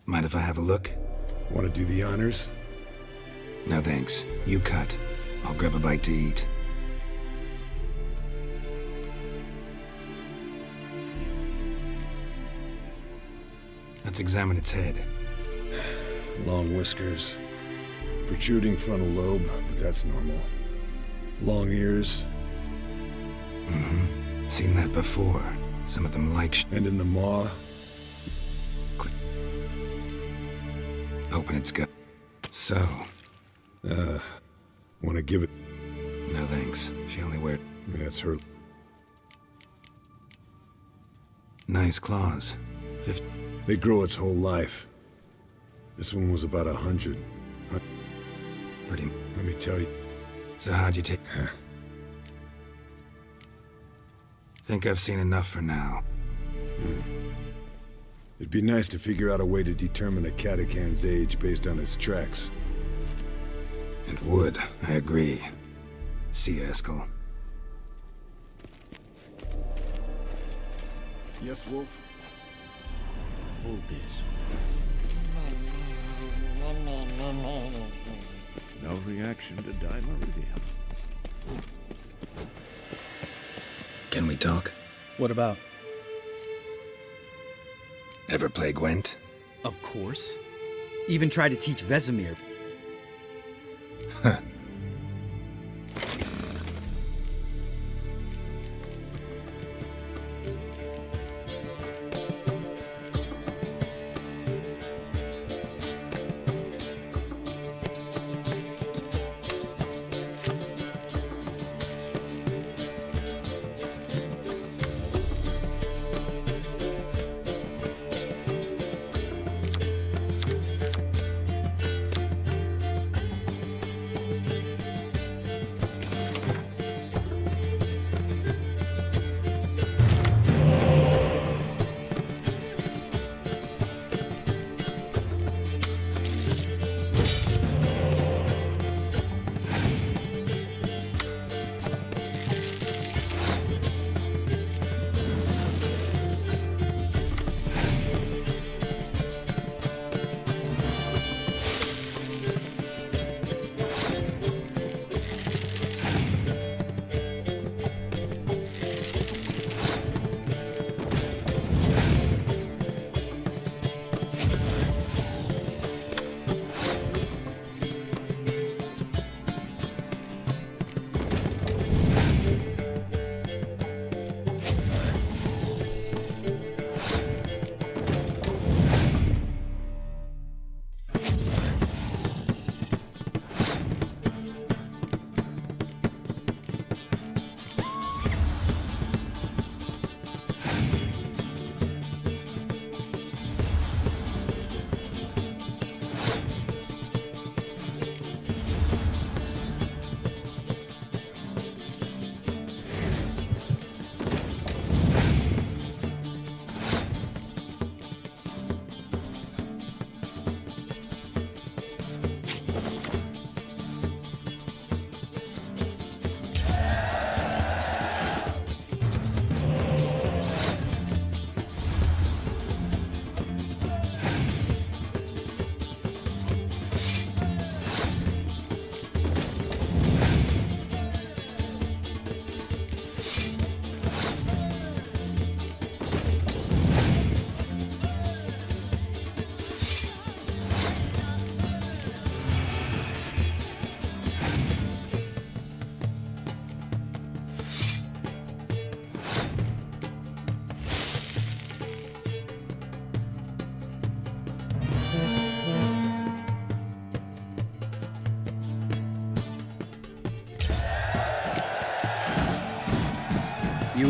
Mind if I have a look? Want to do the honors? No thanks. You cut. I'll grab a bite to eat. Let's examine its head. Long whiskers. Protruding frontal lobe, but that's normal. Long ears. Mm-hmm. Seen that before. Some of them like And in the maw. Open its gut. So. Want to give it... No thanks. She only wears... That's her... Nice claws. 50... They grow its whole life. This one was about 100. Pretty... Let me tell you. So how'd you take... Think I've seen enough for now. It'd be nice to figure out a way to determine a catacan's age based on its tracks. It would, I agree. See you, Eskel. Yes, Wolf? Hold this. No reaction to dimeridium. Can we talk? What about? Ever play Gwent? Of course. Even tried to teach Vesemir. Huh.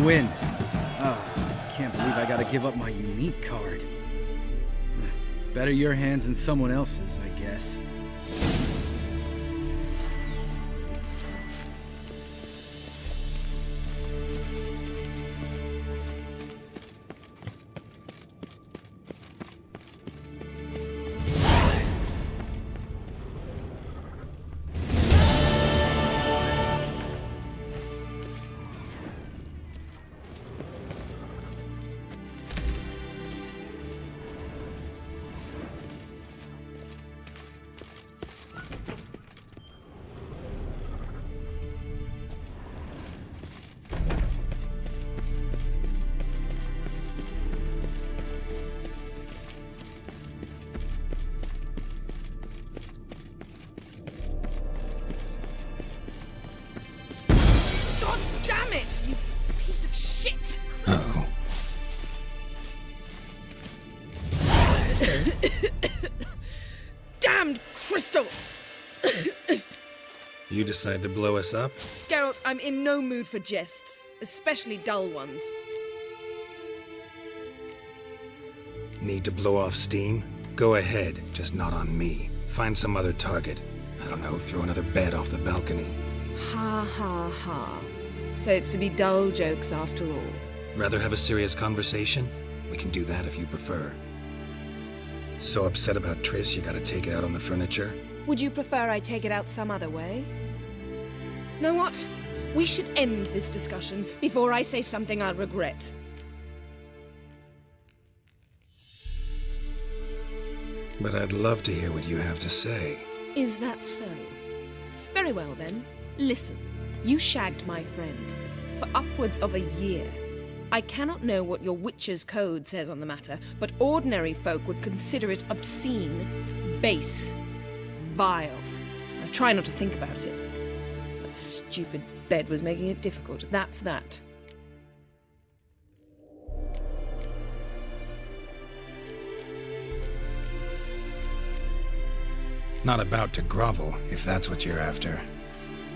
you win. Can't believe I gotta give up my unique card. Better your hands than someone else's, I guess. Damn it, you piece of shit! Uh-oh. Damned crystal! You decide to blow us up? Geralt, I'm in no mood for jests, especially dull ones. Need to blow off steam? Go ahead, just not on me. Find some other target. I don't know, throw another bed off the balcony. Ha ha ha. So it's to be dull jokes after all. Rather have a serious conversation? We can do that if you prefer. So upset about Triss, you gotta take it out on the furniture? Would you prefer I take it out some other way? Know what? We should end this discussion before I say something I'll regret. But I'd love to hear what you have to say. Is that so? Very well then. Listen. You shagged my friend for upwards of a year. I cannot know what your witch's code says on the matter, but ordinary folk would consider it obscene, base, vile. I try not to think about it. That stupid bed was making it difficult. That's that. Not about to grovel, if that's what you're after.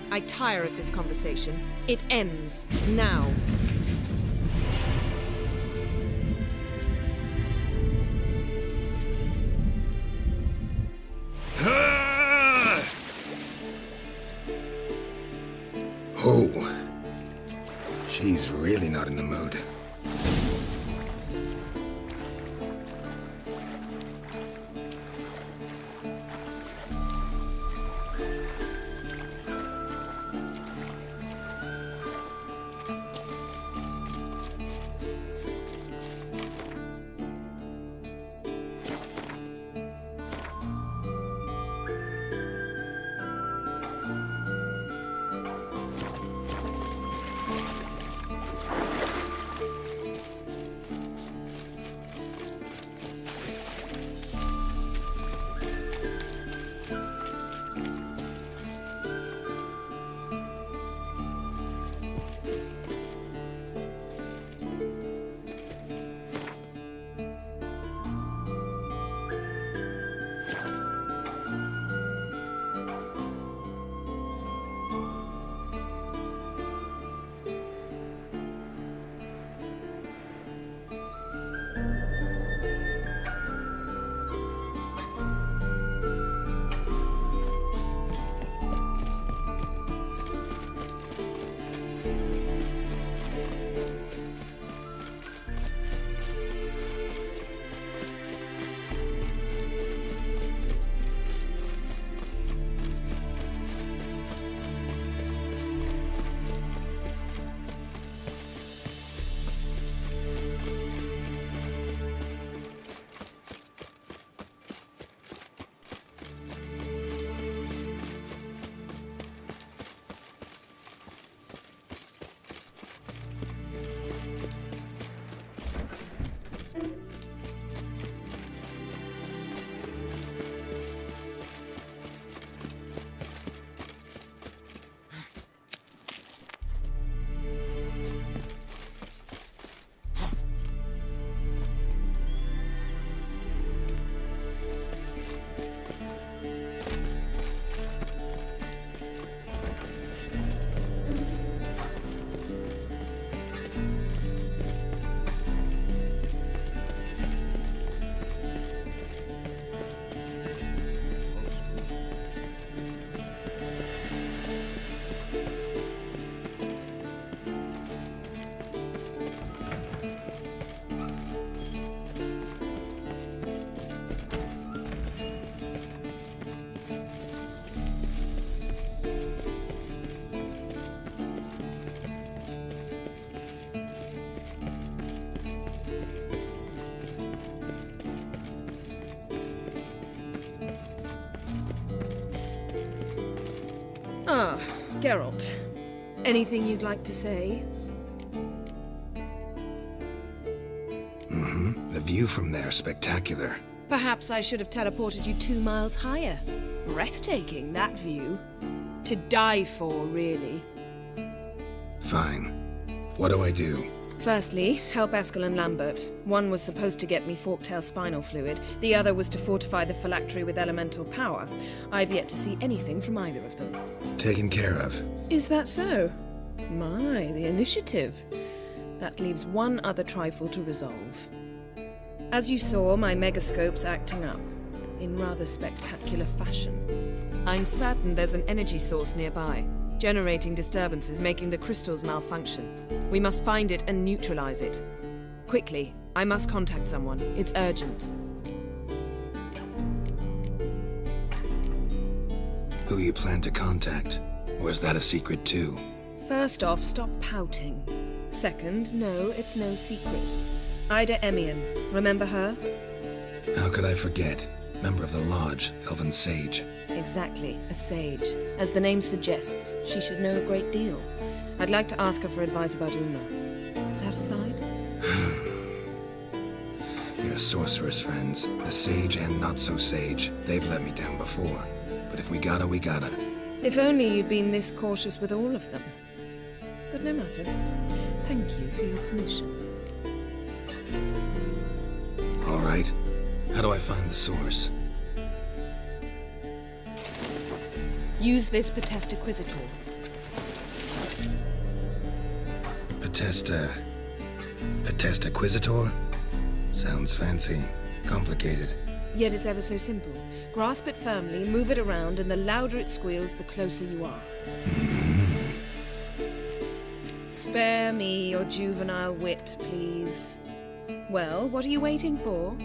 I tire of this conversation. It ends now. Oh. She's really not in the mood. Ah, Geralt. Anything you'd like to say? The view from there is spectacular. Perhaps I should have teleported you 2 miles higher. Breathtaking, that view. To die for, really. Fine. What do I do? Firstly, help Eskel and Lambert. One was supposed to get me forktail spinal fluid, the other was to fortify the phylactery with elemental power. I've yet to see anything from either of them. Taken care of. Is that so? My, the initiative. That leaves one other trifle to resolve. As you saw, my megascope's acting up, in rather spectacular fashion. I'm certain there's an energy source nearby, generating disturbances, making the crystals malfunction. We must find it and neutralize it. Quickly, I must contact someone. It's urgent. Who you plan to contact? Or is that a secret too? First off, stop pouting. Second, no, it's no secret. Ida Emian, remember her? How could I forget? Member of the Lodge, Elven Sage. Exactly, a sage. As the name suggests, she should know a great deal. I'd like to ask her for advice about Uma. Satisfied? Your sorceress friends, the sage and not-so-sage, they've let me down before. But if we gotta, we gotta. If only you'd been this cautious with all of them. But no matter. Thank you for your permission. All right. How do I find the source? Use this Potestaquizitor. Potestaquizitor? Sounds fancy. Complicated. Yet it's ever so simple. Grasp it firmly, move it around, and the louder it squeals, the closer you are. Spare me your juvenile wit, please. Well, what are you waiting for?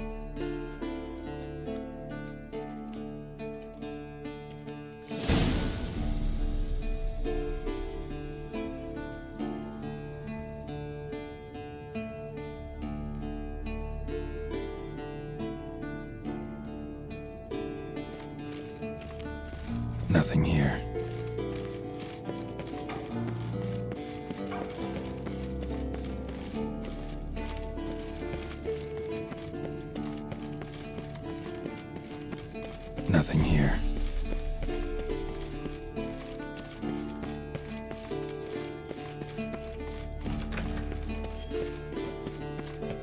Nothing here. Nothing here.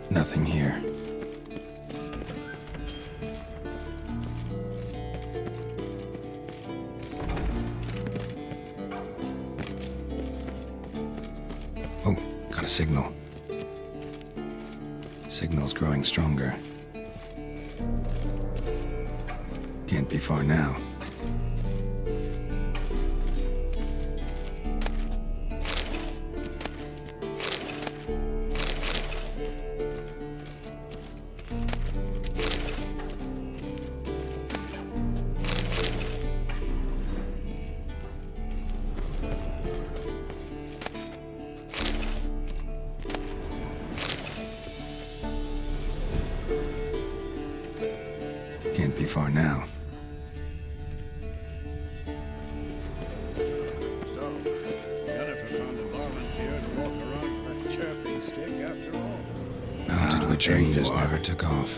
Nothing here. Oh, got a signal. Signal's growing stronger. Can't be far now. Can't be far now. So, Jennifer found a volunteer to walk around with that chirping stick after all. Mounted Witcher just never took off.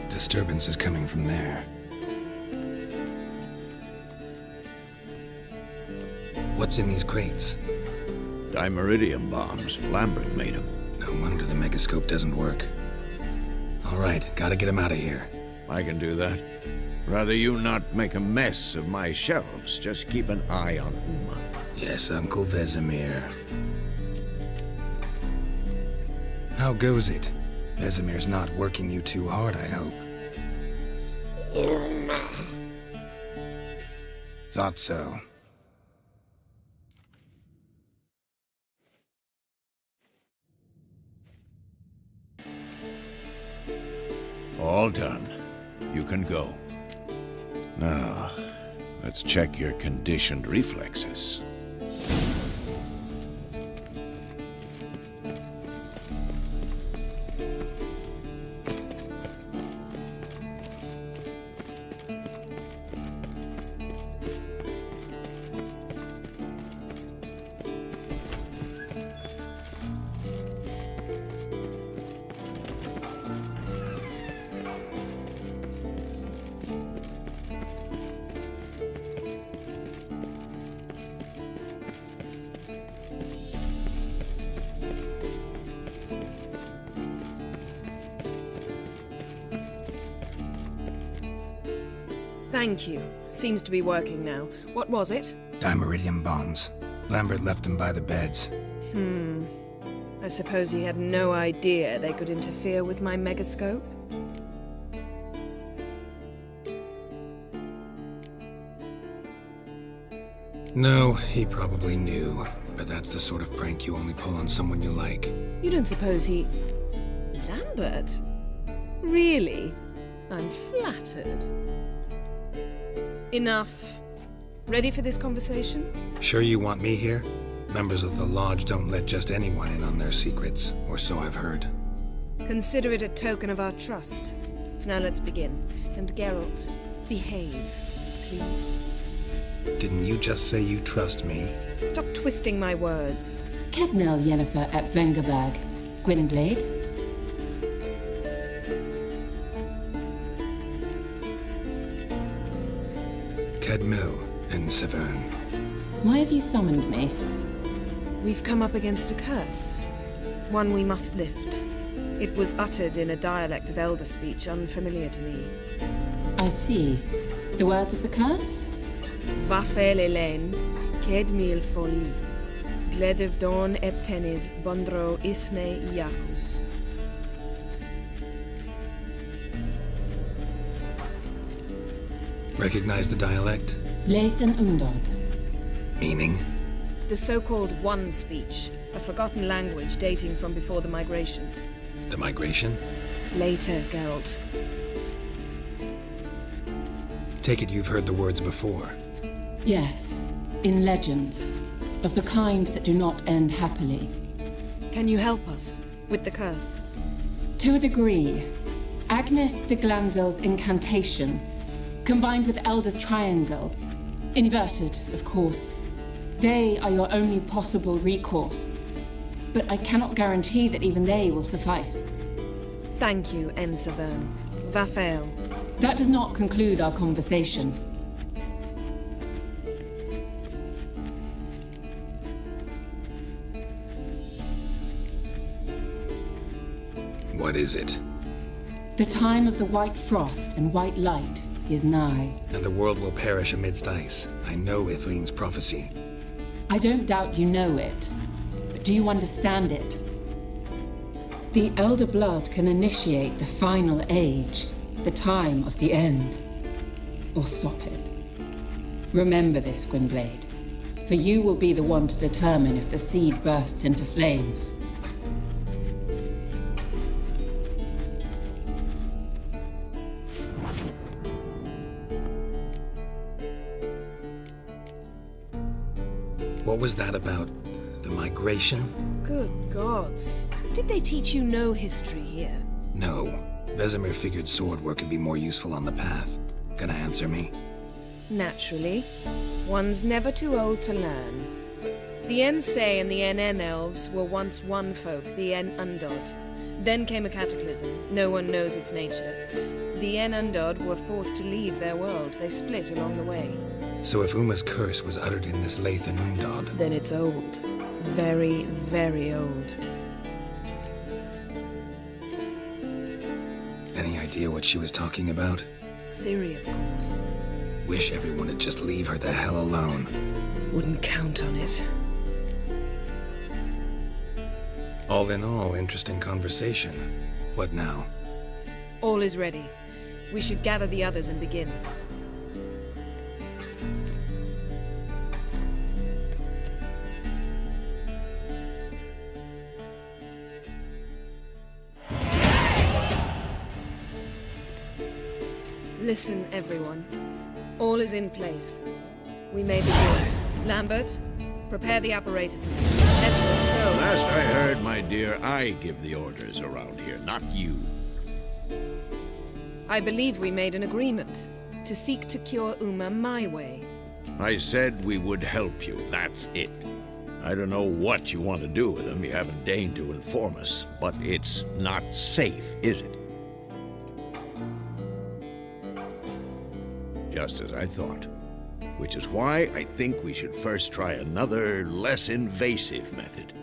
Disturbance is coming from there. What's in these crates? Dimeridium bombs. Lambert made them. No wonder the megascope doesn't work. All right, gotta get him out of here. I can do that. Rather you not make a mess of my shelves. Just keep an eye on Uma. Yes, Uncle Vesemir. How goes it? Vesemir's not working you too hard, I hope. Thought so. All done. You can go. Now, let's check your conditioned reflexes. Thank you. Seems to be working now. What was it? Dimeridium bombs. Lambert left them by the beds. I suppose he had no idea they could interfere with my megascope? No, he probably knew. But that's the sort of prank you only pull on someone you like. You don't suppose he... Lambert? Really? I'm flattered. Enough. Ready for this conversation? Sure you want me here? Members of the Lodge don't let just anyone in on their secrets, or so I've heard. Consider it a token of our trust. Now let's begin. And Geralt, behave, please. Didn't you just say you trust me? Stop twisting my words. Kedmil Yennefer at Vengerberg. Gwynblade. Kedmil and Severn. Why have you summoned me? We've come up against a curse. One we must lift. It was uttered in a dialect of Elder speech unfamiliar to me. I see. The words of the curse? Vafel Elaine, Kedmil Foli, Gledev Don Eptenid, Bondro Isne Iacus. Recognize the dialect? Lathan Undod. Meaning? The so-called One speech, a forgotten language dating from before the migration. The migration? Later, Geralt. Take it you've heard the words before. Yes, in legends. Of the kind that do not end happily. Can you help us with the curse? To a degree. Agnes de Glanville's incantation, combined with Elder's triangle, inverted, of course. They are your only possible recourse. But I cannot guarantee that even they will suffice. Thank you, Severn. Vafel. That does not conclude our conversation. What is it? The time of the white frost and white light is nigh. And the world will perish amidst ice. I know Ithleen's prophecy. I don't doubt you know it, but do you understand it? The Elder Blood can initiate the final age, the time of the end, or stop it. Remember this, Gwynblade, for you will be the one to determine if the seed bursts into flames. What was that about? The migration? Good gods. Did they teach you no history here? No. Vesemir figured sword work could be more useful on the path. Gonna answer me? Naturally. One's never too old to learn. The Ensei and the NN elves were once one folk, the En Undod. Then came a cataclysm. No one knows its nature. The En Undod were forced to leave their world. They split along the way. So if Uma's curse was uttered in this Lathan Undod... Then it's old. Very, very old. Any idea what she was talking about? Ciri, of course. Wish everyone would just leave her the hell alone. Wouldn't count on it. All in all, interesting conversation. What now? All is ready. We should gather the others and begin. Listen, everyone. All is in place. We may begin. Lambert, prepare the apparatuses. Escort, go. Last I heard, my dear, I give the orders around here, not you. I believe we made an agreement to seek to cure Uma my way. I said we would help you, that's it. I don't know what you want to do with them, you haven't deigned to inform us, but it's not safe, is it? Just as I thought. Which is why I think we should first try another, less invasive method.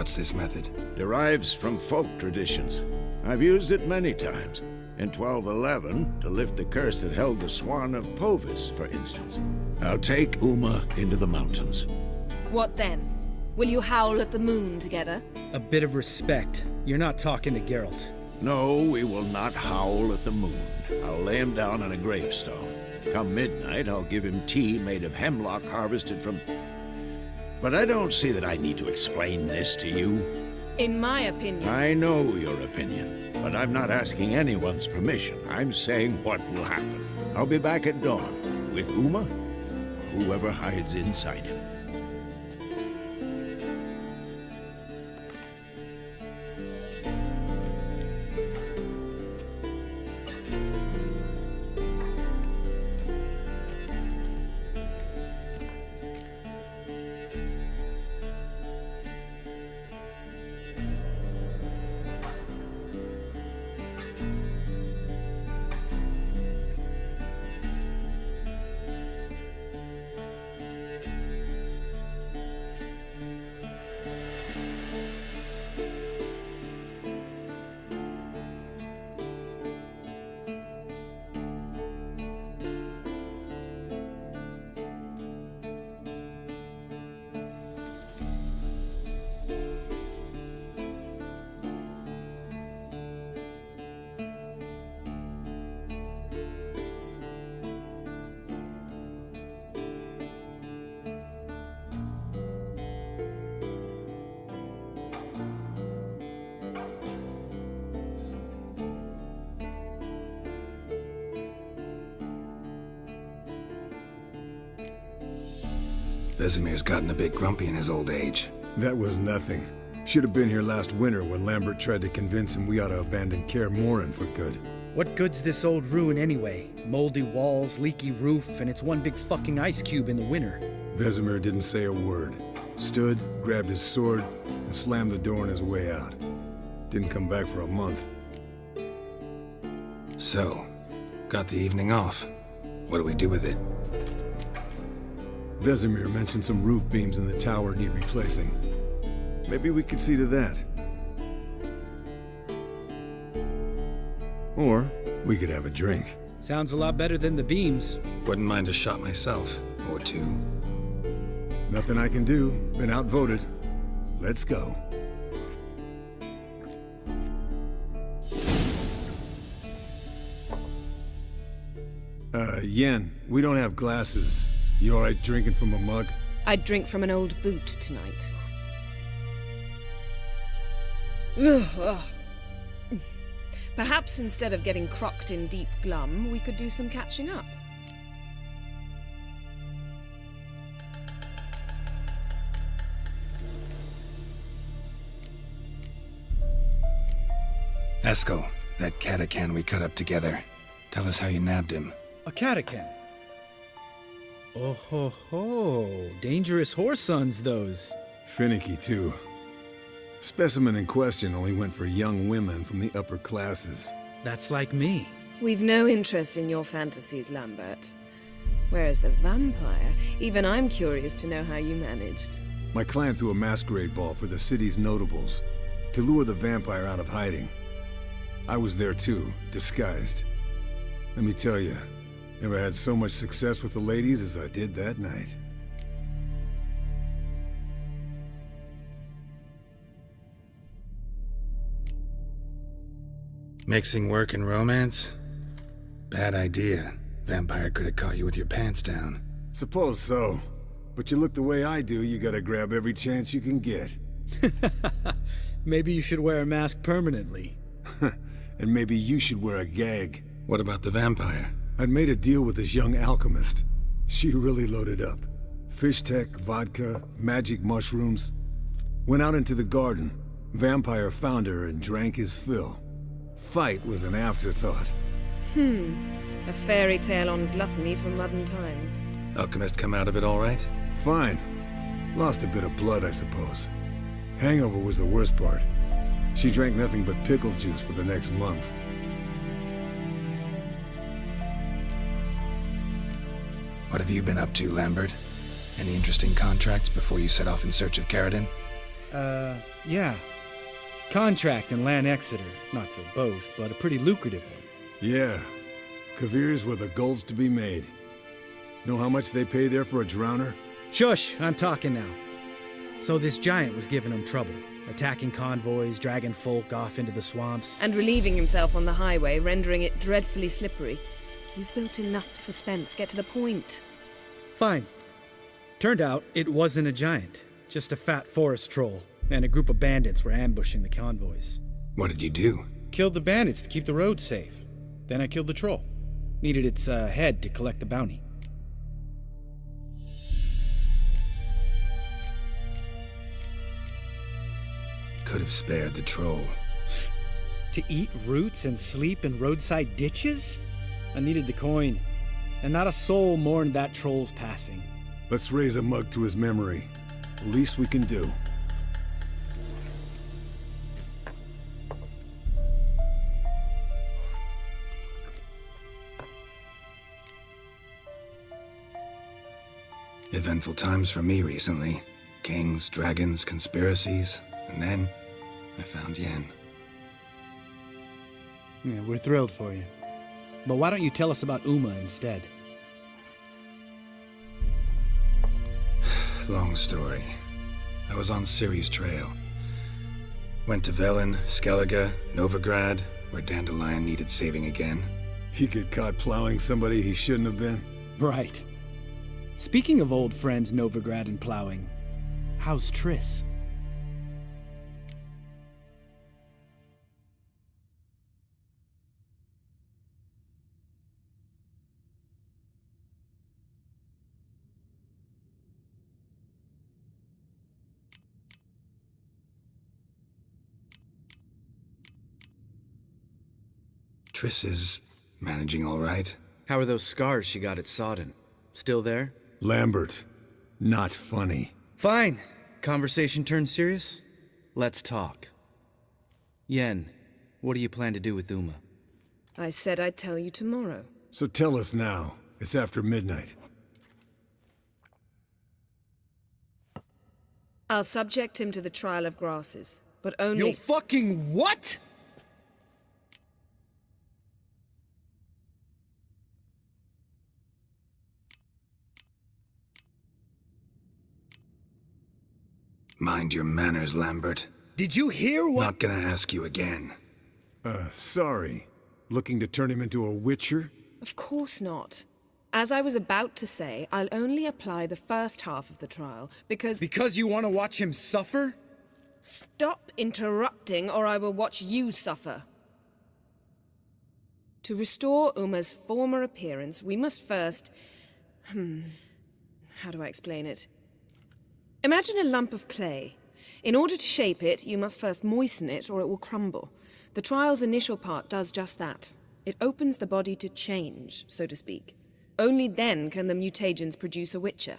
What's this method? Derives from folk traditions. I've used it many times. In 1211, to lift the curse that held the Swan of Povis, for instance. I'll take Uma into the mountains. What then? Will you howl at the moon together? A bit of respect. You're not talking to Geralt. No, we will not howl at the moon. I'll lay him down on a gravestone. Come midnight, I'll give him tea made of hemlock harvested from... But I don't see that I need to explain this to you. In my opinion... I know your opinion, but I'm not asking anyone's permission. I'm saying what will happen. I'll be back at dawn, with Uma, or whoever hides inside him. Vesemir's gotten a bit grumpy in his old age. That was nothing. Should have been here last winter when Lambert tried to convince him we ought to abandon Kaer Morhen for good. What good's this old ruin anyway? Moldy walls, leaky roof, and it's one big fucking ice cube in the winter. Vesemir didn't say a word. Stood, grabbed his sword, and slammed the door on his way out. Didn't come back for a month. So, got the evening off. What do we do with it? Vesemir mentioned some roof beams in the tower need replacing. Maybe we could see to that. Or we could have a drink. Sounds a lot better than the beams. Wouldn't mind a shot myself, or two. Nothing I can do. Been outvoted. Let's go. Yen, we don't have glasses. You alright drinking from a mug? I'd drink from an old boot tonight. Perhaps instead of getting crocked in deep glum, we could do some catching up. Eskel, that catacan we cut up together. Tell us how you nabbed him. A catacan? Oh ho ho, dangerous horse sons those. Finicky too. Specimen in question only went for young women from the upper classes. That's like me. We've no interest in your fantasies, Lambert. Whereas the vampire, even I'm curious to know how you managed. My clan threw a masquerade ball for the city's notables, to lure the vampire out of hiding. I was there too, disguised. Let me tell you, never had so much success with the ladies as I did that night. Mixing work and romance? Bad idea. Vampire could have caught you with your pants down. Suppose so. But you look the way I do, you gotta grab every chance you can get. Maybe you should wear a mask permanently. And maybe you should wear a gag. What about the vampire? I'd made a deal with this young alchemist. She really loaded up. Fish tech, vodka, magic mushrooms. Went out into the garden. Vampire found her and drank his fill. Fight was an afterthought. A fairy tale on gluttony from modern times. Alchemist come out of it all right? Fine. Lost a bit of blood, I suppose. Hangover was the worst part. She drank nothing but pickle juice for the next month. What have you been up to, Lambert? Any interesting contracts before you set off in search of Caradin? Yeah. Contract in Lan Exeter. Not to boast, but a pretty lucrative one. Yeah. Kavir's where the gold's to be made. Know how much they pay there for a drowner? Shush, I'm talking now. So this giant was giving him trouble, attacking convoys, dragging folk off into the swamps. And relieving himself on the highway, rendering it dreadfully slippery. You've built enough suspense. Get to the point. Fine. Turned out it wasn't a giant, just a fat forest troll, and a group of bandits were ambushing the convoys. What did you do? Killed the bandits to keep the roads safe. Then I killed the troll. Needed its head to collect the bounty. Could have spared the troll. To eat roots and sleep in roadside ditches? I needed the coin, and not a soul mourned that troll's passing. Let's raise a mug to his memory. The least we can do. Eventful times for me recently. Kings, dragons, conspiracies, and then I found Yen. Yeah, we're thrilled for you. But why don't you tell us about Uma instead? Long story. I was on Ciri's trail. Went to Velen, Skellige, Novigrad, where Dandelion needed saving again. He get caught plowing somebody he shouldn't have been. Right. Speaking of old friends Novigrad and plowing, how's Triss? Triss is managing all right. How are those scars she got at Sodden? Still there? Lambert, not funny. Fine. Conversation turned serious? Let's talk. Yen, what do you plan to do with Uma? I said I'd tell you tomorrow. So tell us now. It's after midnight. I'll subject him to the trial of grasses, but only— You'll fucking what?! Mind your manners, Lambert. Did you hear what— Not gonna ask you again. Sorry. Looking to turn him into a witcher? Of course not. As I was about to say, I'll only apply the first half of the trial, because— Because you want to watch him suffer? Stop interrupting, or I will watch you suffer. To restore Uma's former appearance, we must first— how do I explain it? Imagine a lump of clay. In order to shape it, you must first moisten it, or it will crumble. The trial's initial part does just that. It opens the body to change, so to speak. Only then can the mutagens produce a witcher.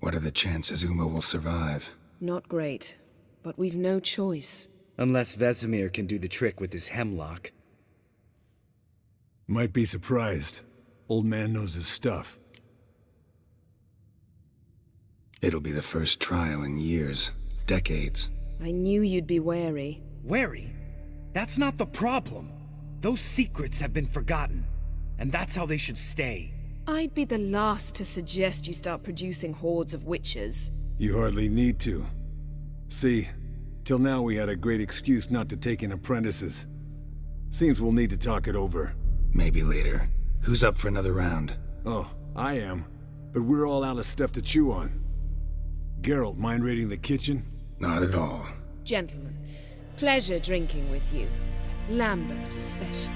What are the chances Uma will survive? Not great, but we've no choice. Unless Vesemir can do the trick with his hemlock. Might be surprised. Old man knows his stuff. It'll be the first trial in years. Decades. I knew you'd be wary. Wary? That's not the problem. Those secrets have been forgotten, and that's how they should stay. I'd be the last to suggest you start producing hordes of witches. You hardly need to. See, till now we had a great excuse not to take in apprentices. Seems we'll need to talk it over. Maybe later. Who's up for another round? Oh, I am. But we're all out of stuff to chew on. Geralt, mind raiding the kitchen? Not at all. Gentlemen, pleasure drinking with you. Lambert especially.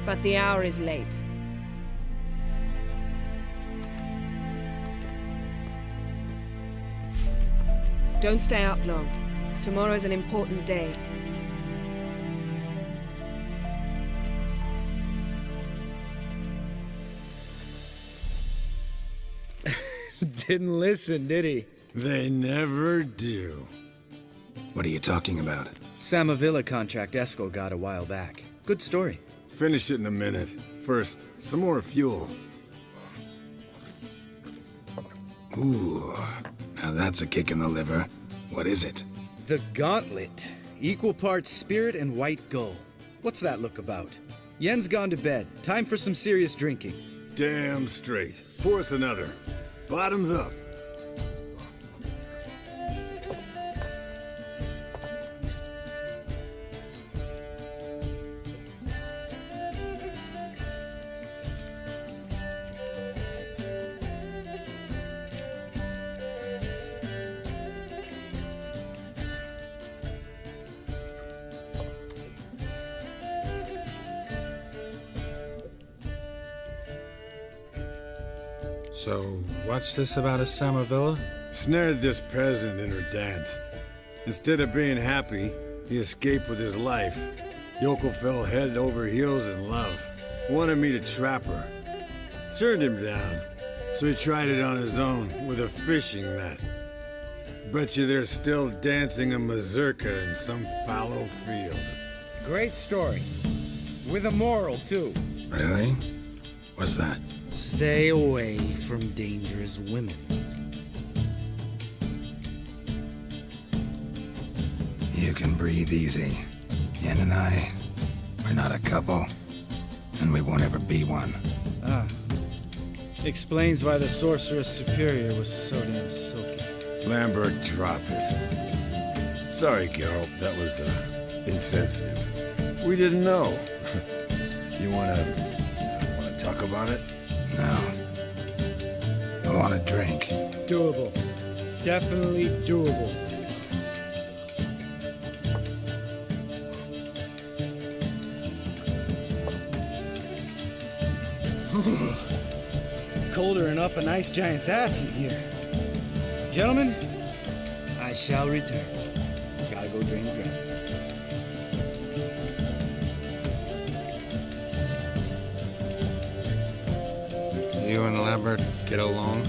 But the hour is late. Don't stay up long. Tomorrow's an important day. Didn't listen, did he? They never do. What are you talking about? Samavilla contract Eskel got a while back. Good story. Finish it in a minute. First, some more fuel. Ooh, now that's a kick in the liver. What is it? The Gauntlet. Equal parts spirit and white gull. What's that look about? Yen's gone to bed. Time for some serious drinking. Damn straight. Pour us another. Bottoms up. So, what's this about a summer villa? Snared this peasant in her dance. Instead of being happy, he escaped with his life. Yoko fell head over heels in love. Wanted me to trap her. Turned him down, so he tried it on his own with a fishing net. Bet you they're still dancing a mazurka in some fallow field. Great story. With a moral, too. Really? What's that? Stay away from dangerous women. You can breathe easy. Yen and I, we're not a couple. And we won't ever be one. Ah. Explains why the Sorceress Superior was so damn silky. Lambert, drop it. Sorry, Geralt, that was, insensitive. We didn't know. You wanna talk about it? No. I want a drink. Doable. Definitely doable. Colder and up a nice giant's ass in here. Gentlemen, I shall return. Gotta go drain the drain. You and Lambert get along?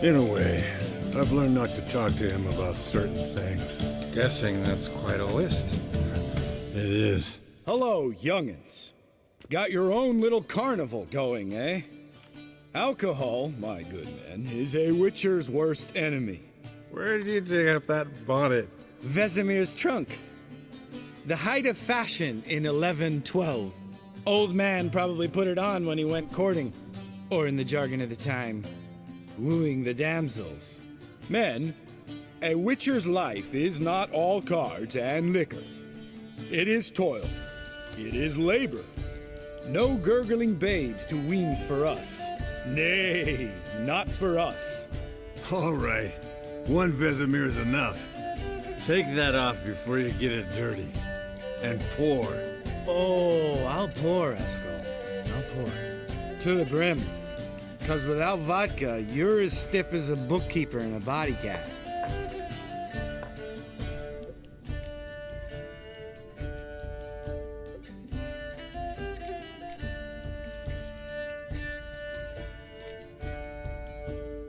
In a way. I've learned not to talk to him about certain things. Guessing that's quite a list. It is. Hello, young'uns. Got your own little carnival going, eh? Alcohol, my good men, is a witcher's worst enemy. Where did you dig up that bonnet? Vesemir's trunk. The height of fashion in 1112. Old man probably put it on when he went courting. Or in the jargon of the time, wooing the damsels. Men, a witcher's life is not all cards and liquor. It is toil. It is labor. No gurgling babes to wean for us. Nay, not for us. All right. One Vesemir's enough. Take that off before you get it dirty. And pour. Oh, I'll pour, Eskel. I'll pour. To the brim. 'Cause without vodka, you're as stiff as a bookkeeper in a body cast.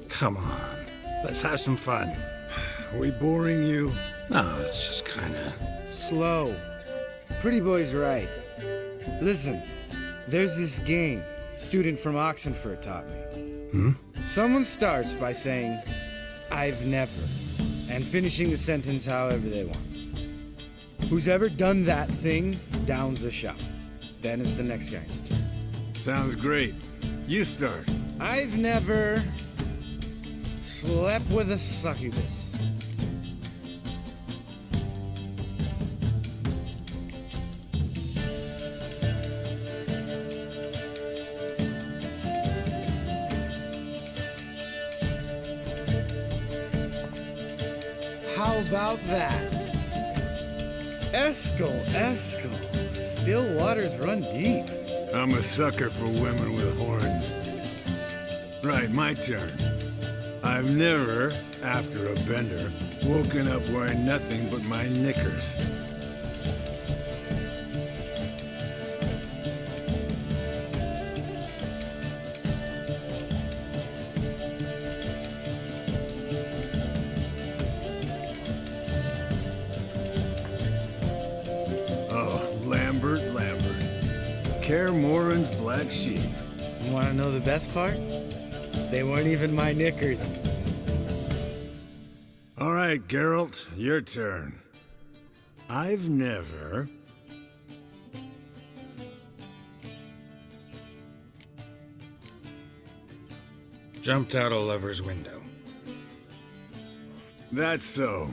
Come on. Let's have some fun. Are we boring you? No, it's just kinda... Slow. Pretty boy's right. Listen, there's this game student from Oxenford taught me. Someone starts by saying, I've never, and finishing the sentence however they want. Who's ever done that thing downs a shot. Then it's the next guy's turn. Sounds great. You start. I've never slept with a succubus. How about that? Eskel. Still waters run deep. I'm a sucker for women with horns. Right, my turn. I've never, after a bender, woken up wearing nothing but my knickers. Kaer Morhen's black sheep. You want to know the best part? They weren't even my knickers. All right, Geralt, your turn. I've never... Jumped out a lover's window. That's so.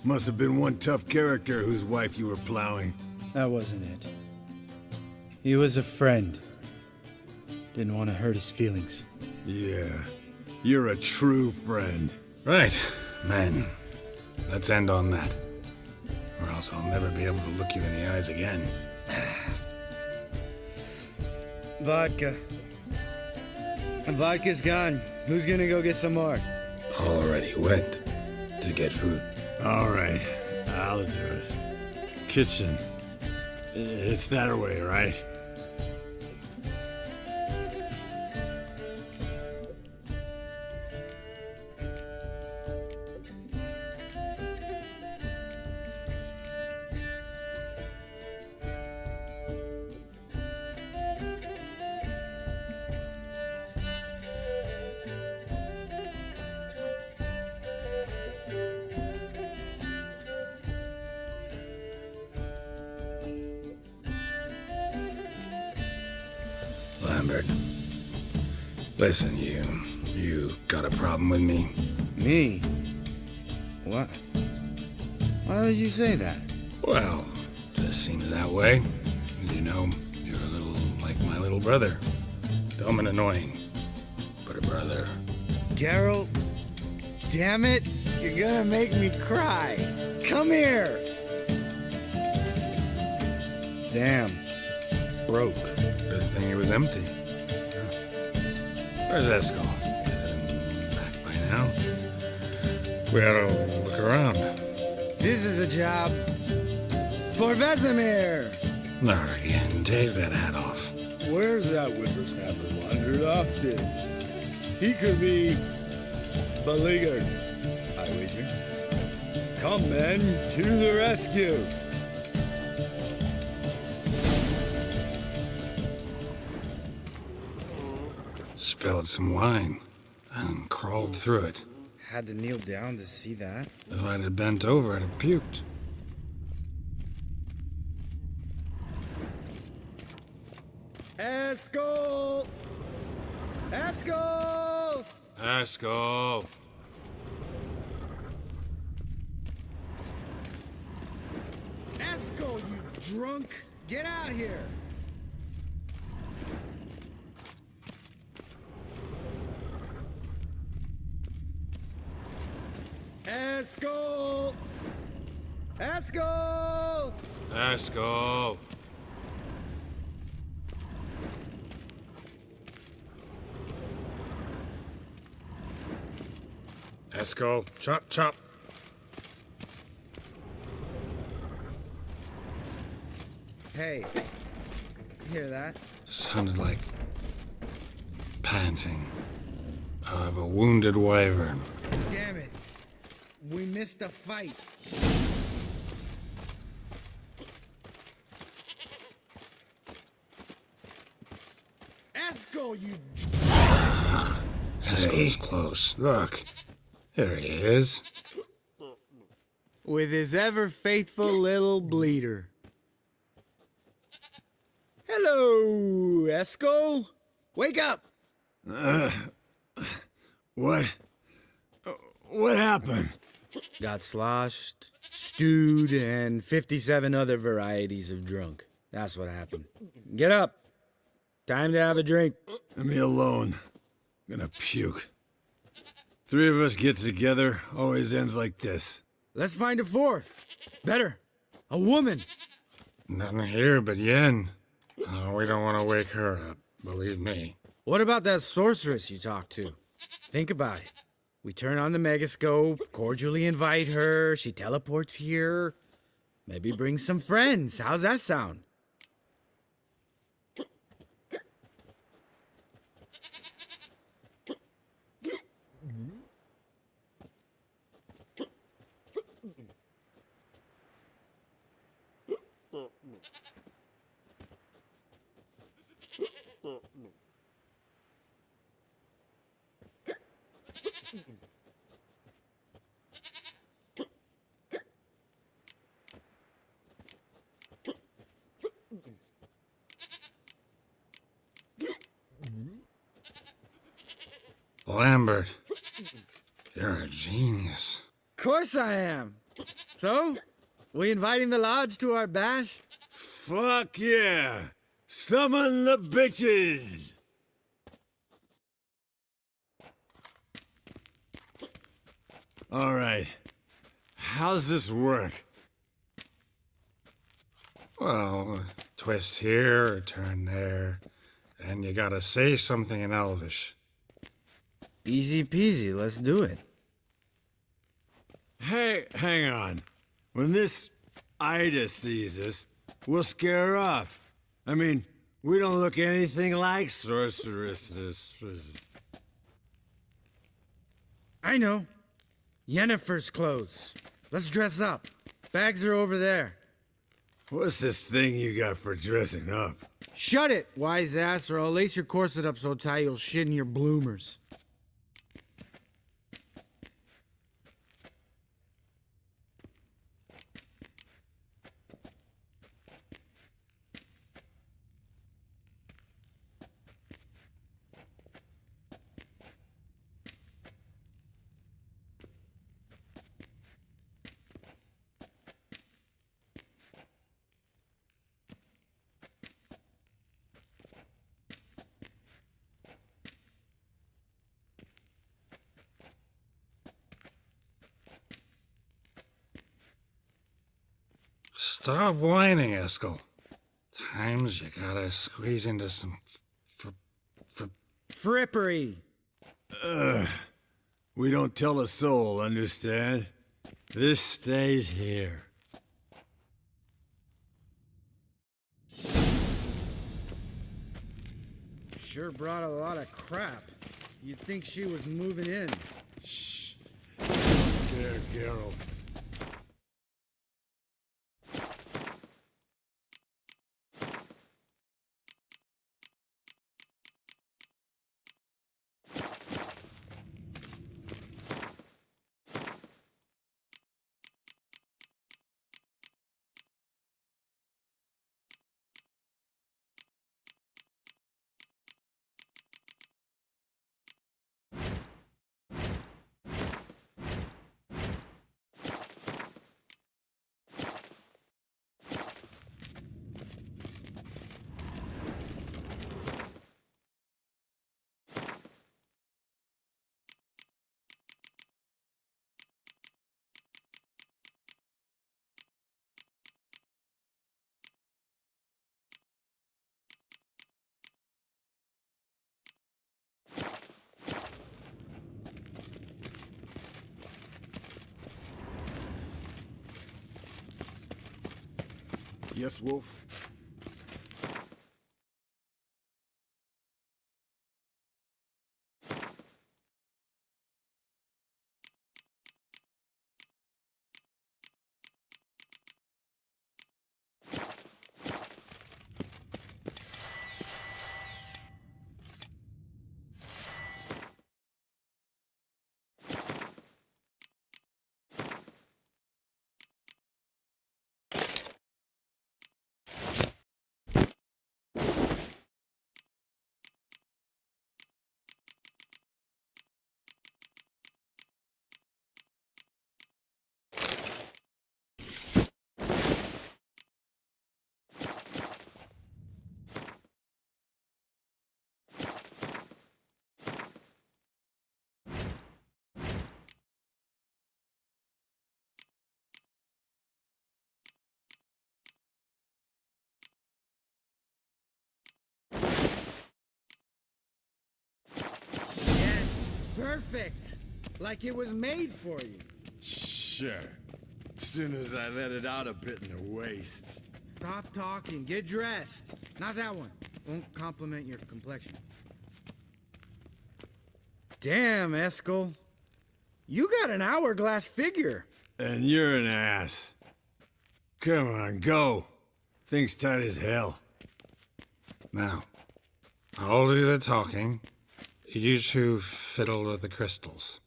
Must have been one tough character whose wife you were plowing. That wasn't it. He was a friend. Didn't want to hurt his feelings. Yeah, you're a true friend. Right, men. Let's end on that. Or else I'll never be able to look you in the eyes again. Vodka. Vodka's gone. Who's gonna go get some more? Already went to get food. All right, I'll do it. Kitchen. It's that way, right? Lambert. Listen, you got a problem with me? Me? What? Why would you say that? Well, just seems that way. You know, you're a little like my little brother. Dumb and annoying, but a brother. Geralt, damn it, you're gonna make me cry. Come here. Damn, broke. Good thing it was empty. Where's Eskel? Back by now. We ought to look around. This is a job for Vesemir. Not again. Take that hat off. Where's that whippersnapper wandered off to? He could be beleaguered, I wager. Come, men, to the rescue! Spilled some wine and crawled through it. Had to kneel down to see that. If I'd have bent over, I'd have puked. Eskel! Eskel! Eskel! Eskel, you drunk! Get out here! Eskel! Eskel! Eskel! Eskel, chop, chop. Hey, you hear that? Sounded like panting of a wounded wyvern. Damn it. We missed a fight. Eskel, you... Eskel's close. Look, there he is. With his ever-faithful little bleeder. Hello, Eskel. Wake up. What? What happened? Got sloshed, stewed, and 57 other varieties of drunk. That's what happened. Get up. Time to have a drink. Leave me alone. I'm gonna puke. Three of us get together, always ends like this. Let's find a fourth. Better. A woman. Nothing here but Yen. Oh, we don't want to wake her up, believe me. What about that sorceress you talked to? Think about it. We turn on the megascope, cordially invite her, she teleports here. Maybe bring some friends. How's that sound? Lambert, you're a genius. Of course I am. So, we inviting the lodge to our bash? Fuck yeah! Summon the bitches! All right. How's this work? Well, twist here, or turn there, and you gotta say something in Elvish. Easy peasy, let's do it. Hey, hang on. When this Ida sees us, we'll scare her off. I mean, we don't look anything like sorceresses. I know. Yennefer's clothes. Let's dress up. Bags are over there. What's this thing you got for dressing up? Shut it, wise ass, or I'll lace your corset up so tight you'll shit in your bloomers. Stop whining, Eskel. Times you gotta squeeze into some Frippery. We don't tell a soul, understand? This stays here. Sure brought a lot of crap. You'd think she was moving in. Shh. Don't scare Geralt. Yes, Wolf? Yes, perfect. Like it was made for you. Sure. Soon as I let it out a bit in the waist. Stop talking, get dressed. Not that one. Won't compliment your complexion. Damn, Eskel. You got an hourglass figure. And you're an ass. Come on, go. Thing's tight as hell. Now, I'll do the talking. You two fiddle with the crystals.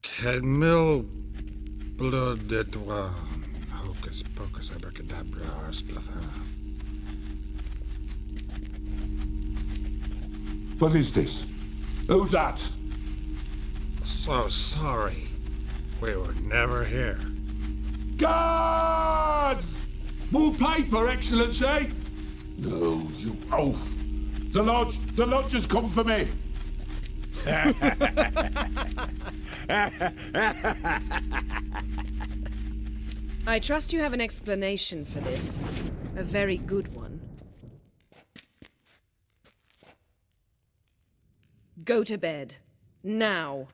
Camille Blood de Toi. Hocus pocus abracadabra splather. What is this? Who's that? So sorry. We were never here. Guards! More paper, Excellency! No, you oaf. The lodge has come for me. I trust you have an explanation for this. A very good one. Go to bed. Now.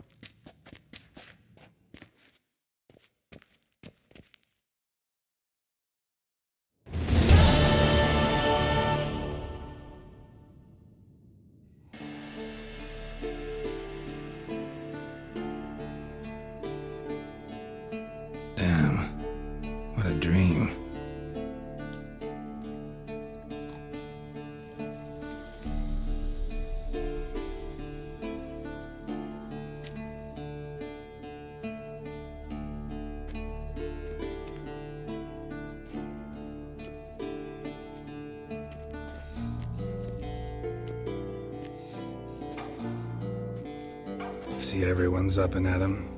Damn. What a dream. See everyone's up and at 'em.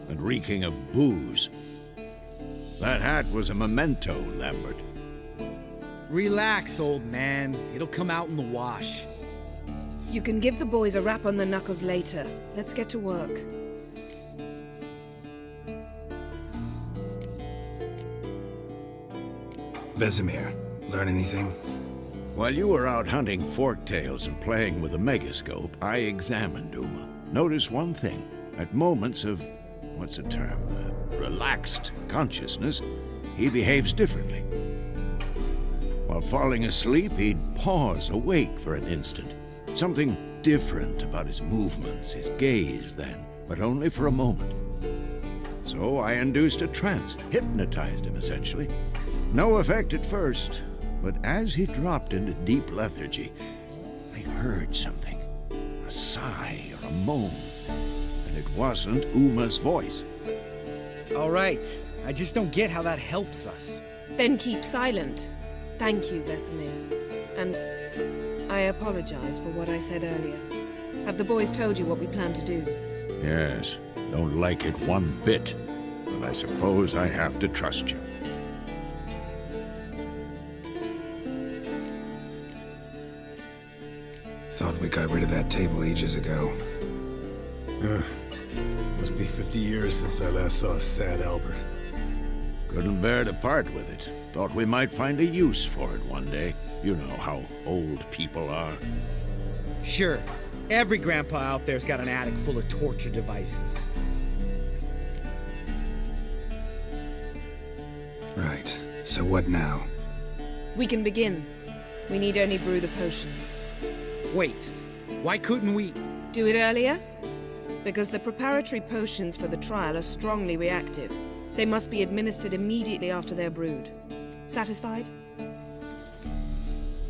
And reeking of booze. That hat was a memento, Lambert. Relax, old man. It'll come out in the wash. You can give the boys a rap on the knuckles later. Let's get to work. Vesemir, learn anything? While you were out hunting forktails and playing with a megascope, I examined Uma. Noticed one thing. At moments of, what's the term, relaxed consciousness, he behaves differently. While falling asleep, he'd pause awake for an instant. Something different about his movements, his gaze then, but only for a moment. So I induced a trance, hypnotized him essentially. No effect at first, but as he dropped into deep lethargy, I heard something. A sigh or a moan. And it wasn't Uma's voice. All right. I just don't get how that helps us. Then keep silent. Thank you, Vesemir. And I apologize for what I said earlier. Have the boys told you what we plan to do? Yes, don't like it one bit, but I suppose I have to trust you. Thought we got rid of that table ages ago. Must be 50 years since I last saw sad Albert. Couldn't bear to part with it. Thought we might find a use for it one day. You know how old people are. Sure. Every grandpa out there's got an attic full of torture devices. Right. So what now? We can begin. We need only brew the potions. Wait. Why couldn't we... Do it earlier? Because the preparatory potions for the trial are strongly reactive. They must be administered immediately after they're brewed. Satisfied?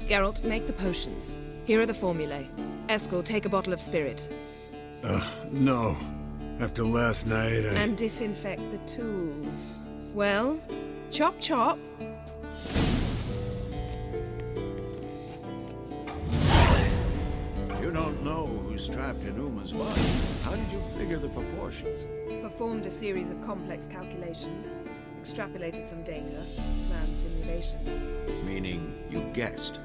Geralt, make the potions. Here are the formulae. Eskel, take a bottle of spirit. No. After last night, And disinfect the tools. Well, chop chop. You don't know who's trapped in Uma's body. How did you figure the proportions? Performed a series of complex calculations. Extrapolated some data. Ran simulations. Meaning you guessed.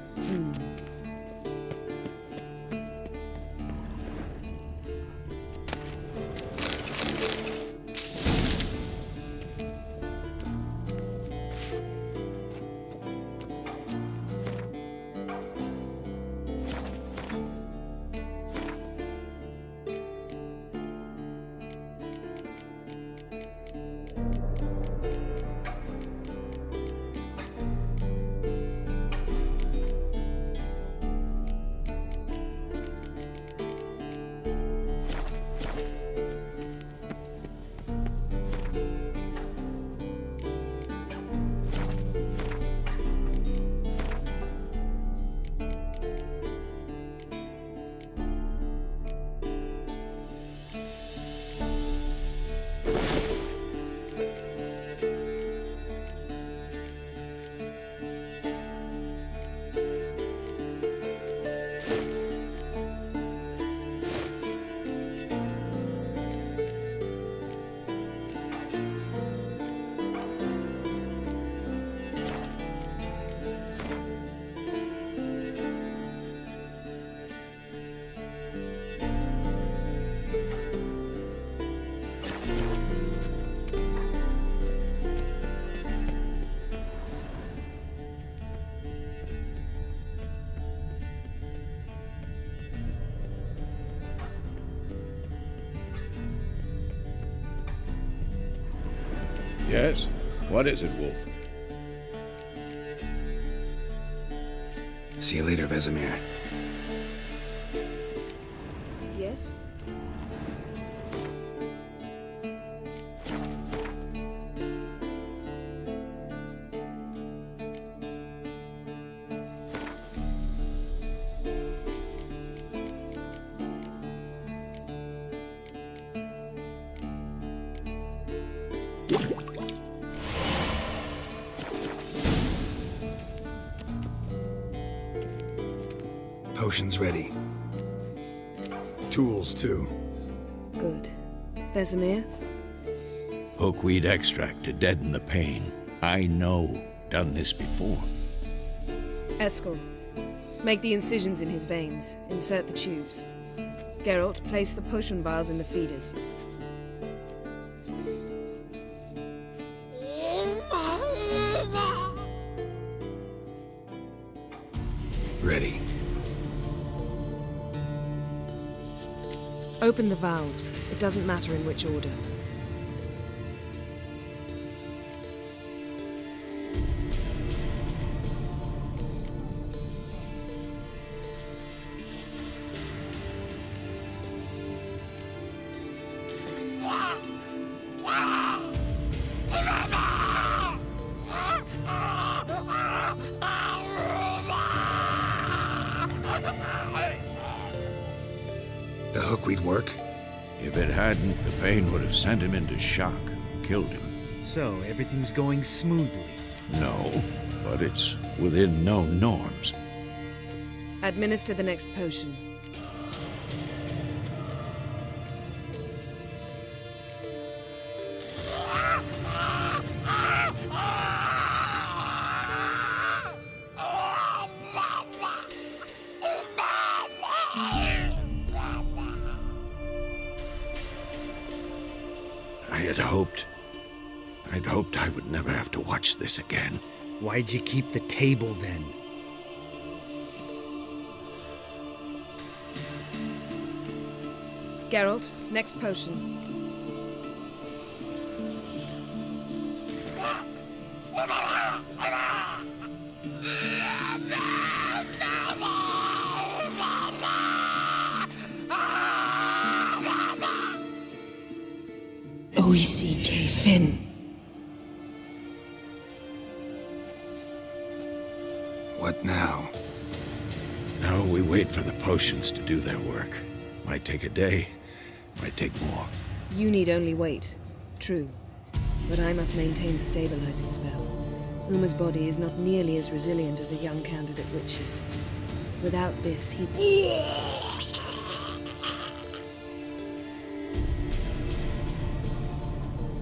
Yes? What is it, Wolf? See you later, Vesemir. Yes? Potion's ready. Tools, too. Good. Vesemir? Hookweed extract to deaden the pain. I know. Done this before. Eskel, make the incisions in his veins. Insert the tubes. Geralt, place the potion vials in the feeders. Ready. Open the valves. It doesn't matter in which order. The hookweed work? If it hadn't, the pain would have sent him into shock, killed him. So, everything's going smoothly. No, but it's within known norms. Administer the next potion. I'd hoped I would never have to watch this again. Why'd you keep the table then? Geralt, next potion. OECK Finn. What now? Now we wait for the potions to do their work. Might take a day, might take more. You need only wait. True. But I must maintain the stabilizing spell. Uma's body is not nearly as resilient as a young candidate witch's. Without this, he...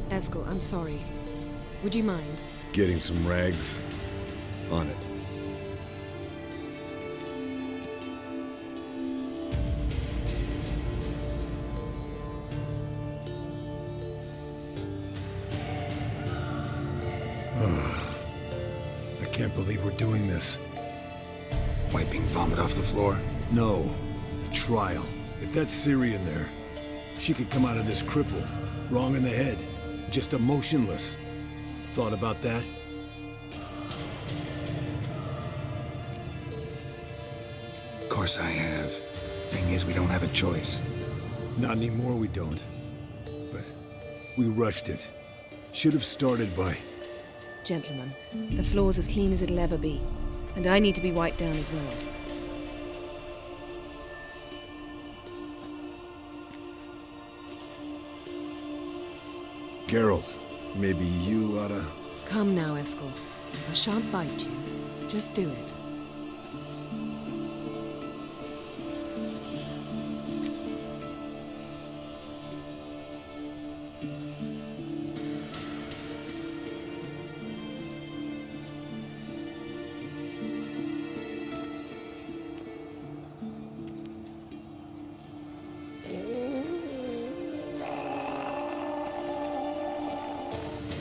Eskel, I'm sorry. Would you mind? Getting some rags? On it. I can't believe we're doing this. Wiping vomit off the floor? No, the trial. If that's Ciri in there, she could come out of this crippled, wrong in the head, just emotionless. Thought about that? Of course I have. Thing is, we don't have a choice. Not anymore, we don't. But we rushed it. Should have started by... Gentlemen, the floor's as clean as it'll ever be. And I need to be wiped down as well. Geralt, maybe you oughta... Come now, Eskel. I shan't bite you. Just do it.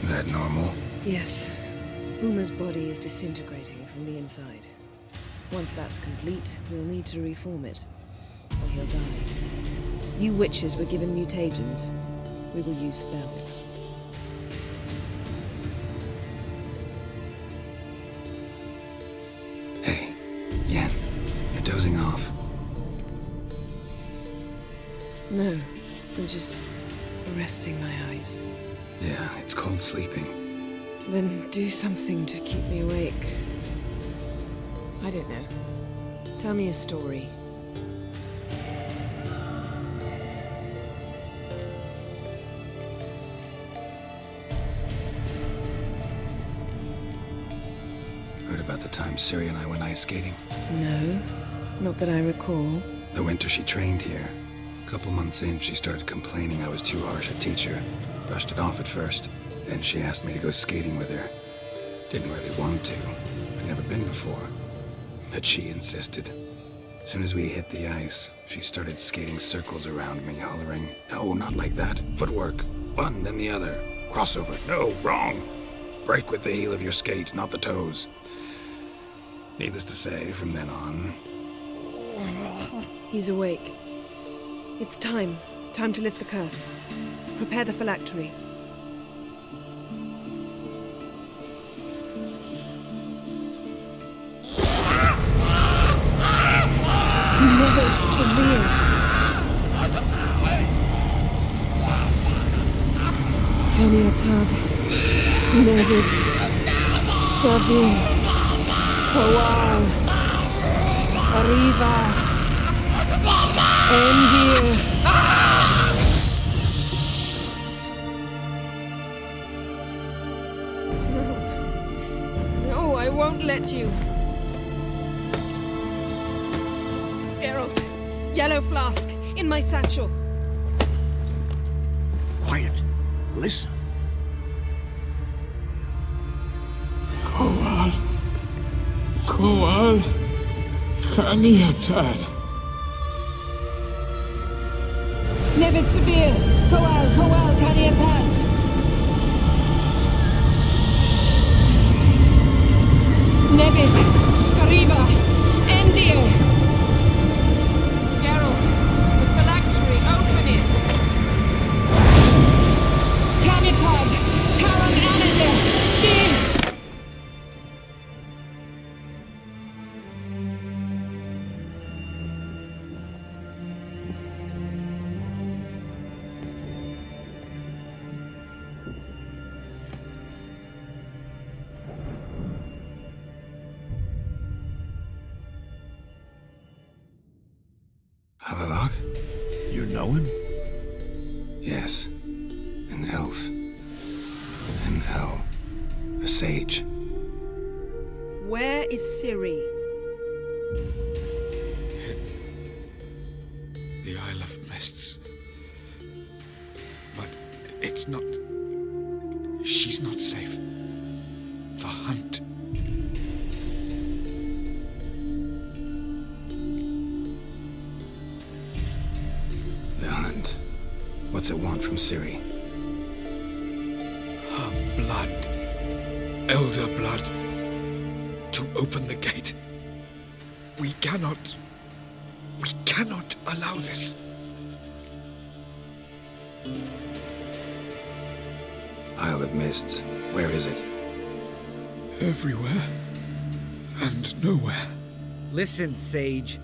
That normal? Yes. Uma's body is disintegrating from the inside. Once that's complete, we'll need to reform it, or he'll die. You witches were given mutagens. We will use spells. dozing off? No, I'm just resting my eyes. Yeah, it's called sleeping. Then do something to keep me awake. I don't know. Tell me a story. Heard about the time Ciri and I went ice skating? No, not that I recall. The winter she trained here. A couple months in, she started complaining I was too harsh a teacher. Brushed it off at first. Then she asked me to go skating with her. Didn't really want to. I'd never been before. But she insisted. As soon as we hit the ice, she started skating circles around me, hollering, "No, not like that. Footwork. One, then the other. Crossover. No, wrong. Break with the heel of your skate, not the toes." Needless to say, from then on... He's awake. It's time. Time to lift the curse. Prepare the phylactery. Never severe. Peniatad. Never severe. Kowal. Arriva. Endir. No, I won't let you. Geralt, yellow flask, in my satchel. Quiet. Listen. Kowal. Kowal. Kaniatad. Nevid severe. Kowal, Kaniatad. Nevid, Arriba, Endir. Geralt, the phylactery, open it. Kaniatad, Taran Anadir, Dis. Havelock? You know him? Yes. An elf. An elf. A sage. Where is Ciri? The Isle of Mists. But it's not... She's not safe. The hunt... The hunt. What's it want from Ciri? Her blood. Elder blood. To open the gate. We cannot allow this. Isle of Mists. Where is it? Everywhere. And nowhere. Listen, Sage.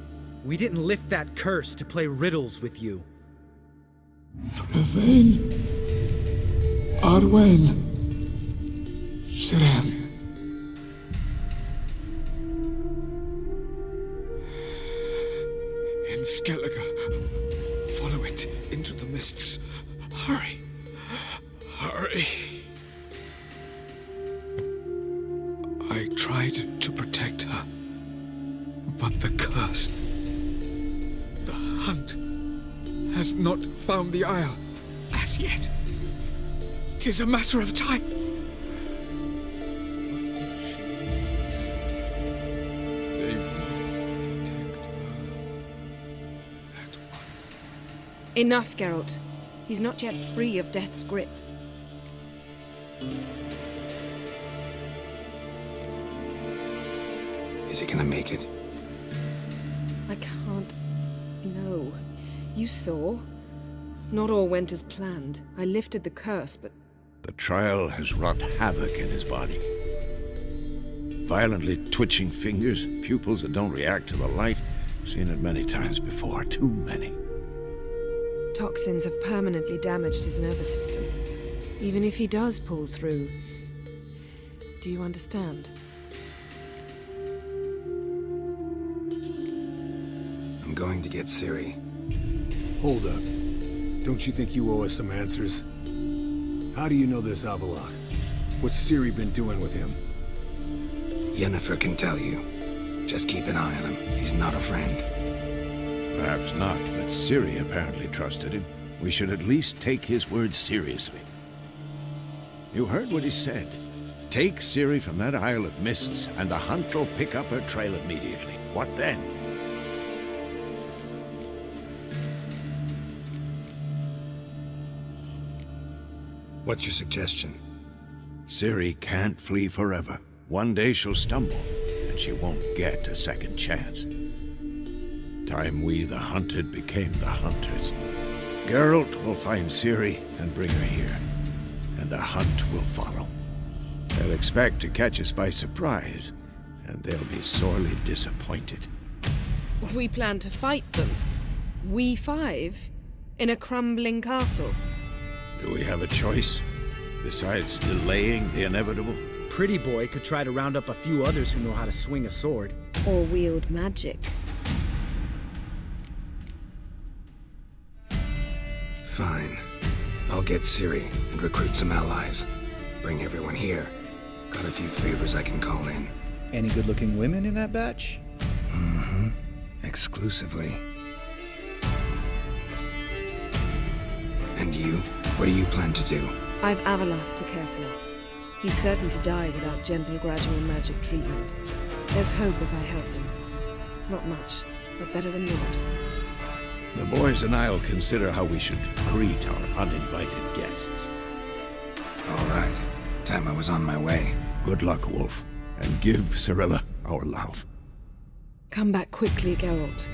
We didn't lift that curse to play riddles with you. Yvain. Arwen. Siren. In Skellige. Follow it into the mists. Hurry. Hurry. I tried to protect her. But the curse... The hunt... has not found the Isle as yet. 'Tis a matter of time. They will detect her at once. Enough, Geralt. He's not yet free of death's grip. Is he gonna make it? I can't... No. You saw. Not all went as planned. I lifted the curse, but... The trial has wrought havoc in his body. Violently twitching fingers, pupils that don't react to the light, Seen it many times before, too many. Toxins have permanently damaged his nervous system. Even if he does pull through, do you understand? I'm going to get Ciri. Hold up. Don't you think you owe us some answers? How do you know this Avalok? What's Ciri been doing with him? Yennefer can tell you. Just keep an eye on him. He's not a friend. Perhaps not, but Ciri apparently trusted him. We should at least take his words seriously. You heard what he said. Take Ciri from that Isle of Mists, and the hunt will pick up her trail immediately. What then? What's your suggestion? Ciri can't flee forever. One day she'll stumble, and she won't get a second chance. Time we, the hunted, became the hunters. Geralt will find Ciri and bring her here, and the hunt will follow. They'll expect to catch us by surprise, and they'll be sorely disappointed. We plan to fight them. We five? In a crumbling castle? Do we have a choice? Besides delaying the inevitable? Pretty Boy could try to round up a few others who know how to swing a sword. Or wield magic. Fine. I'll get Ciri and recruit some allies. Bring everyone here. Got a few favors I can call in. Any good-looking women in that batch? Mm-hmm. Exclusively. And you? What do you plan to do? I've Avalok to care for. He's certain to die without gentle, gradual magic treatment. There's hope if I help him. Not much, but better than not. The boys and I'll consider how we should greet our uninvited guests. All right. Time I was on my way. Good luck, Wolf. And give Cirilla our love. Come back quickly, Geralt.